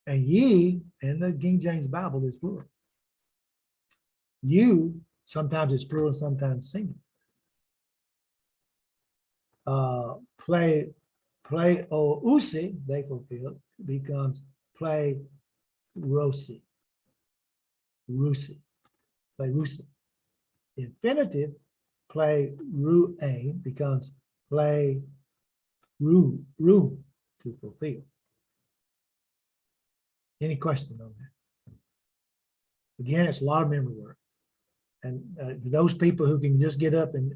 And ye in the King James Bible is plural. You, sometimes it's plural, sometimes singular. Play o usi, they fulfill, becomes play rosi. Rusi. Play rusi. Infinitive, play ru aim becomes play ru to fulfill. Any question on that? Again, it's a lot of memory work. And those people who can just get up and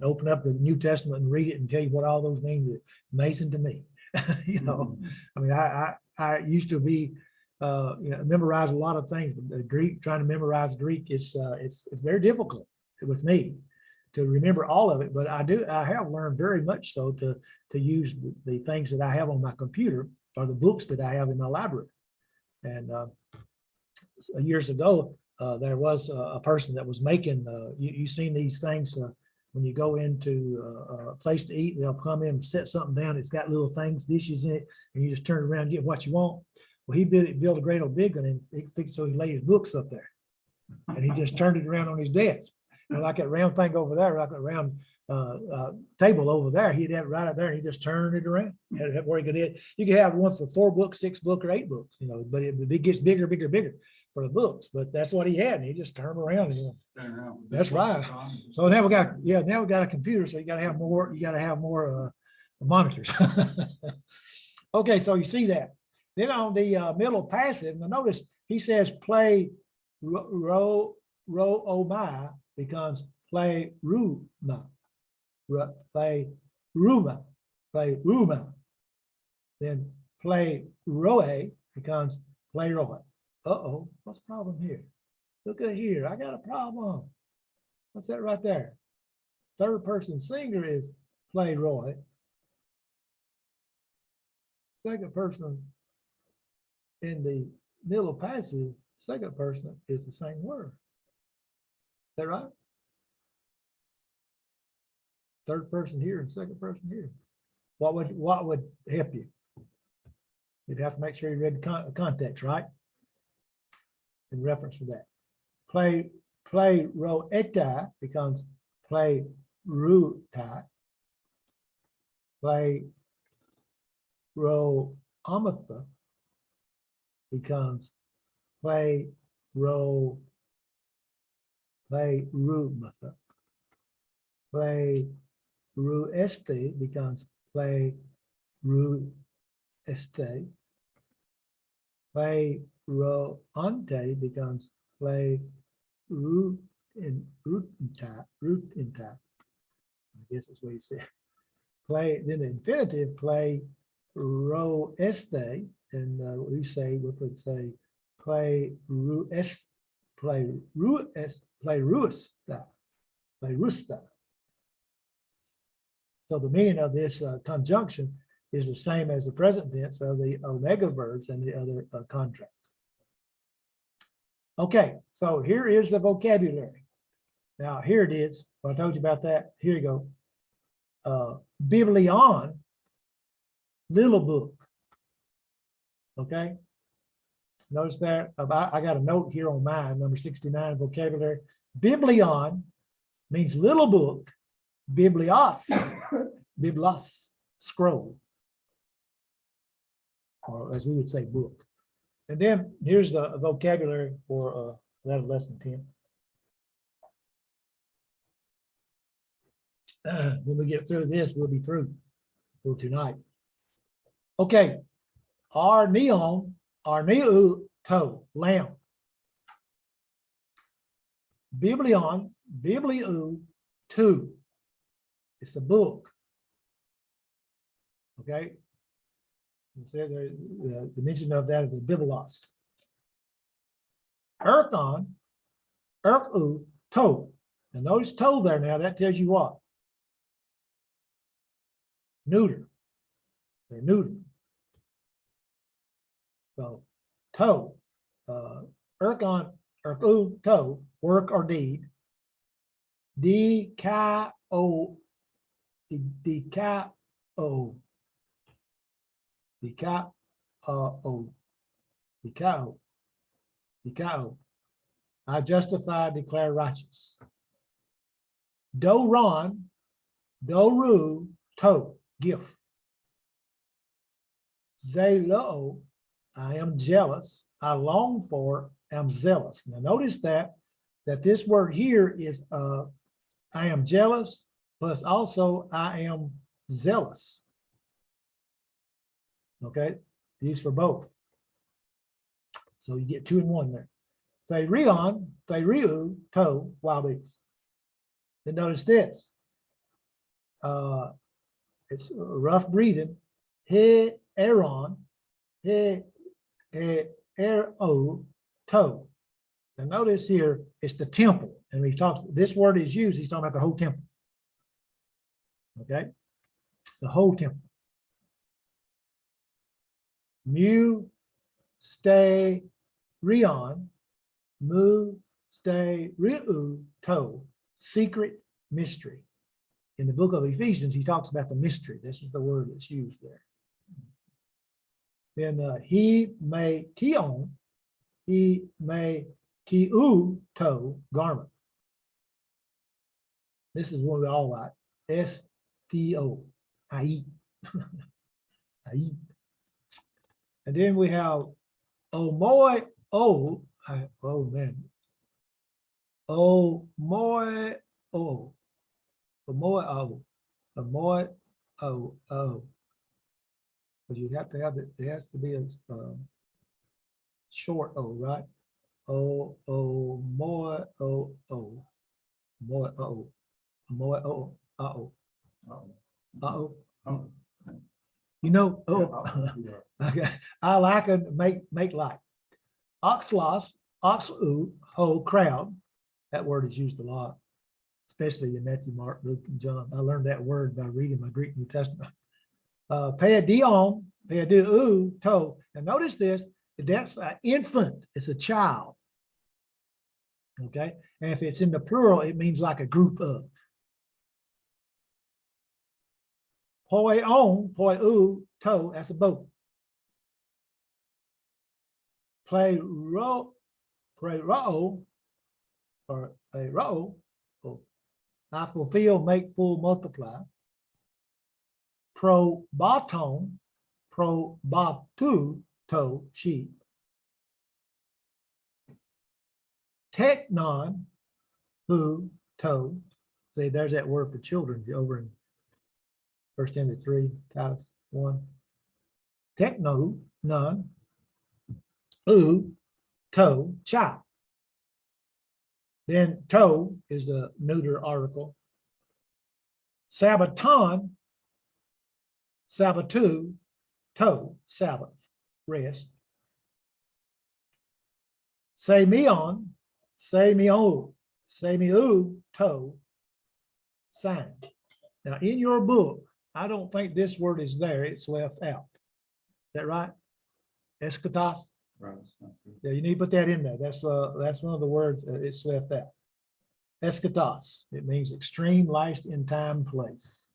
open up the New Testament and read it and tell you what all those mean, is amazing to me. You know, I mean, I used to be, memorize a lot of things, but the Greek, trying to memorize Greek, it's very difficult with me to remember all of it. But I have learned very much so to use the things that I have on my computer or the books that I have in my library. And years ago, there was a person that was making, you've seen these things when you go into a place to eat, they'll come in and set something down. It's got little things, dishes in it, and you just turn it around and get what you want. Well, he built a great old big one, and he fixed so he laid his books up there. And he just turned it around on his desk. And like that round thing over there, like that round table over there, he'd have it right up there, and he just turned it around. Where you could have one for 4 books, 6 books, or 8 books, you know, but it gets bigger, bigger, bigger for the books. But that's what he had, and he just turned around. You know, that's right. So now we got a computer, so you got to have more monitors. Okay, so you see that. Then on the middle passive, now notice he says play ro o my becomes play ru ma. Play ruma, play ruma. Then play roe becomes play roe. Uh-oh, what's the problem here? Look at here, I got a problem. What's that right there? Third person singular is play roy. Second person in the middle passive, second person is the same word. Is that right? Third person here and second person here. What would help you? You'd have to make sure you read the context, right? In reference to that. Play ro eta becomes play ru ta. Play ro amatha becomes play ru matha. Play ru este becomes play ru este. Play ro ante becomes play root in tap. I guess that's what you said. Play, then the infinitive, play ro este, and we would say play ru est, play rusta. So the meaning of this conjunction is the same as the present tense of the omega verbs and the other contracts. Okay, so here is the vocabulary. Now here it is. I told you about that. Here you go. Biblion, little book. Okay. Notice there, I got a note here on mine, number 69, vocabulary. Biblion means little book. Biblios, scroll. Or as we would say, book. And then here's the vocabulary for that lesson 10. When we get through this, we'll be through for tonight. Okay. Arneon, to, lamb. Biblion, to. It's a book. Okay. The mention of that is the biblos. Erkon, to. And notice to there now, that tells you what? Neuter. They're neuter. So to, erkon, to, work or deed. Dikao, dikao, dikao, dikao, dikao. I justify, declare righteous. Doron, doru, to, gift. Zelo, I am jealous. I long for, am zealous. Now notice that this word here is I am jealous, plus also I am zealous. Okay, used for both. So you get 2 in 1 there. Therion, theriu, to, wild beasts. Then notice this. It's rough breathing. He Aaron, he ero, to. And notice here, it's the temple. And we talked, this word is used, he's talking about the whole temple. Okay, the whole temple. Mu, stay, rion, mu, stay, riu, to, secret mystery. In the book of Ephesians, he talks about the mystery. This is the word that's used there. Then he may kion, he may kiu, to, garment. This is one we all like. S-T-O, I. I. And then we have omoy, oh man. Omoy, oh. Omoy, oh. Omoy, oh. But you have to have it, there has to be a short O, right? Oh, more, oh. More, oh. More, oh, uh-oh. Uh-oh. You know, oh, okay. I like to make like. Oxlos, oxu, whole crowd. That word is used a lot, especially in Matthew, Mark, Luke, and John. I learned that word by reading my Greek New Testament. Paidion, paidu, to. And notice this, that's an infant, it's a child. Okay, and if it's in the plural, it means like a group of. Poi on, poi u, to, that's a boat. Play ro, or a ro, I fulfill, make full, multiply. Probaton, probatu, to, sheep. Technon, who, to. See, there's that word for children over in 1 Timothy 3, Titus 1. Techno, none. Who, to, child. Then to is a neuter article. Sabbaton, Sabbatu, to, Sabbath, rest. Semion, semio, semiu, to, sign. Now in your book, I don't think this word is there, it's left out. Is that right? Eschatos? Right. Yeah, you need to put that in there. That's one of the words it's left out. Eschatos. It means extreme, last in time, place.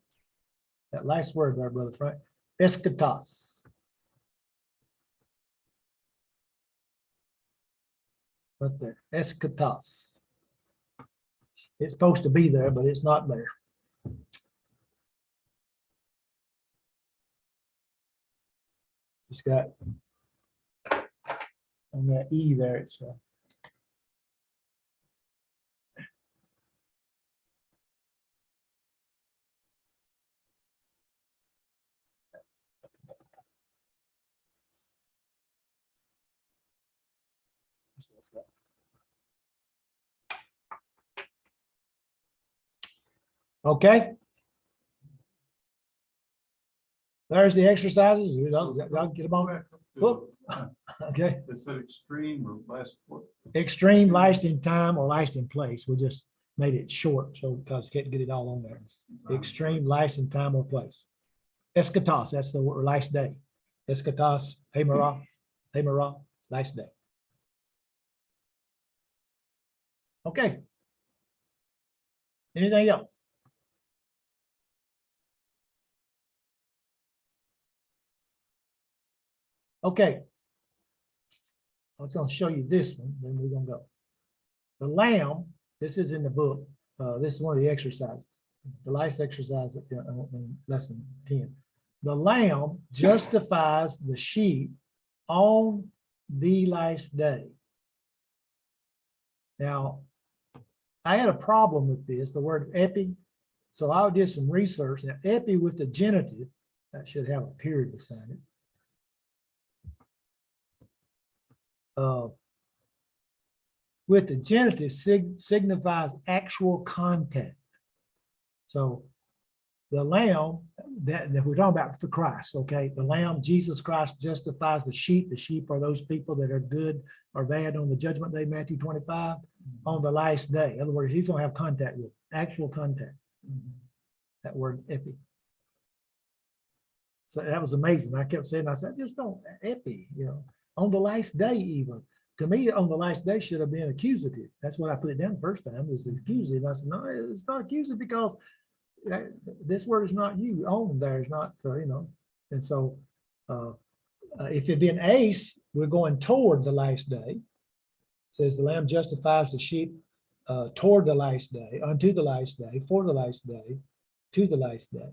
That last word there, Brother Frank. Eschatos. Right there. Eschatos. It's supposed to be there, but it's not there. It's got on that E there, it's okay. There's the exercises. Y'all get them on. Whoop. Okay. They said extreme or last what? Extreme, last in time, or last in place. We just made it short, so because can't get it all on there. Extreme, last in time or place. Eschatos, that's the word, last day. Eschatos, Hemarah, last day. Okay. Anything else? Okay. I was gonna show you this one, then we're gonna go. The lamb, this is in the book. This is one of the exercises. The last exercise in lesson 10. The lamb justifies the sheep on the last day. Now, I had a problem with this, the word epi. So I did some research. Now, epi with the genitive, that should have a period beside it. With the genitive signifies actual contact. So the lamb that we're talking about for Christ, okay? The lamb, Jesus Christ justifies the sheep. The sheep are those people that are good or bad on the judgment day, Matthew 25, on the last day. In other words, he's gonna have contact with, actual contact. That word epi. So that was amazing. I kept saying, I said, just don't epi, you know, on the last day even. To me, on the last day should have been accusative. That's what I put it down the first time, was the accusative. I said, no, it's not accusative because this word is not you. On there is not, you know. And so if it'd been ace, we're going toward the last day. It says the lamb justifies the sheep toward the last day, unto the last day, for the last day, to the last day.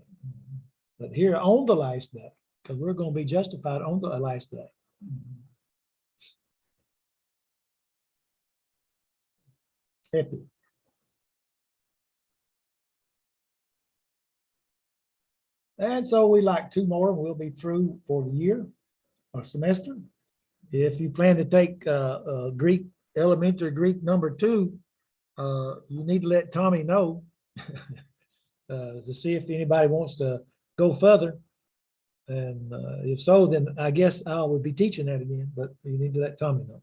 But here on the last day, because we're going to be justified on the last day. Epi. And so we like 2 more, and we'll be through for the year or semester. If you plan to take Greek, elementary Greek number 2, you need to let Tommy know to see if anybody wants to go further. And if so, then I guess I will be teaching that again, but you need to let Tommy know.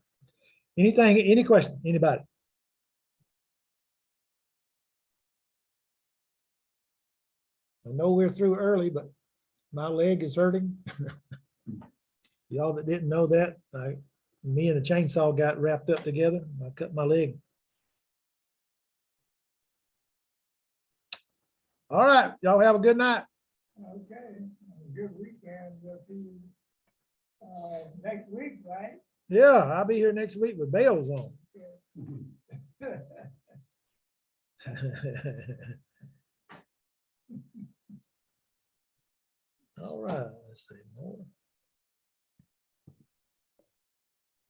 Anything, any question, anybody? I know we're through early, but my leg is hurting. Y'all that didn't know that, me and the chainsaw got wrapped up together. I cut my leg. All right, y'all have a good night. Okay, good weekend. We'll see you next week, right? Yeah, I'll be here next week with bells on. All right, let's see more.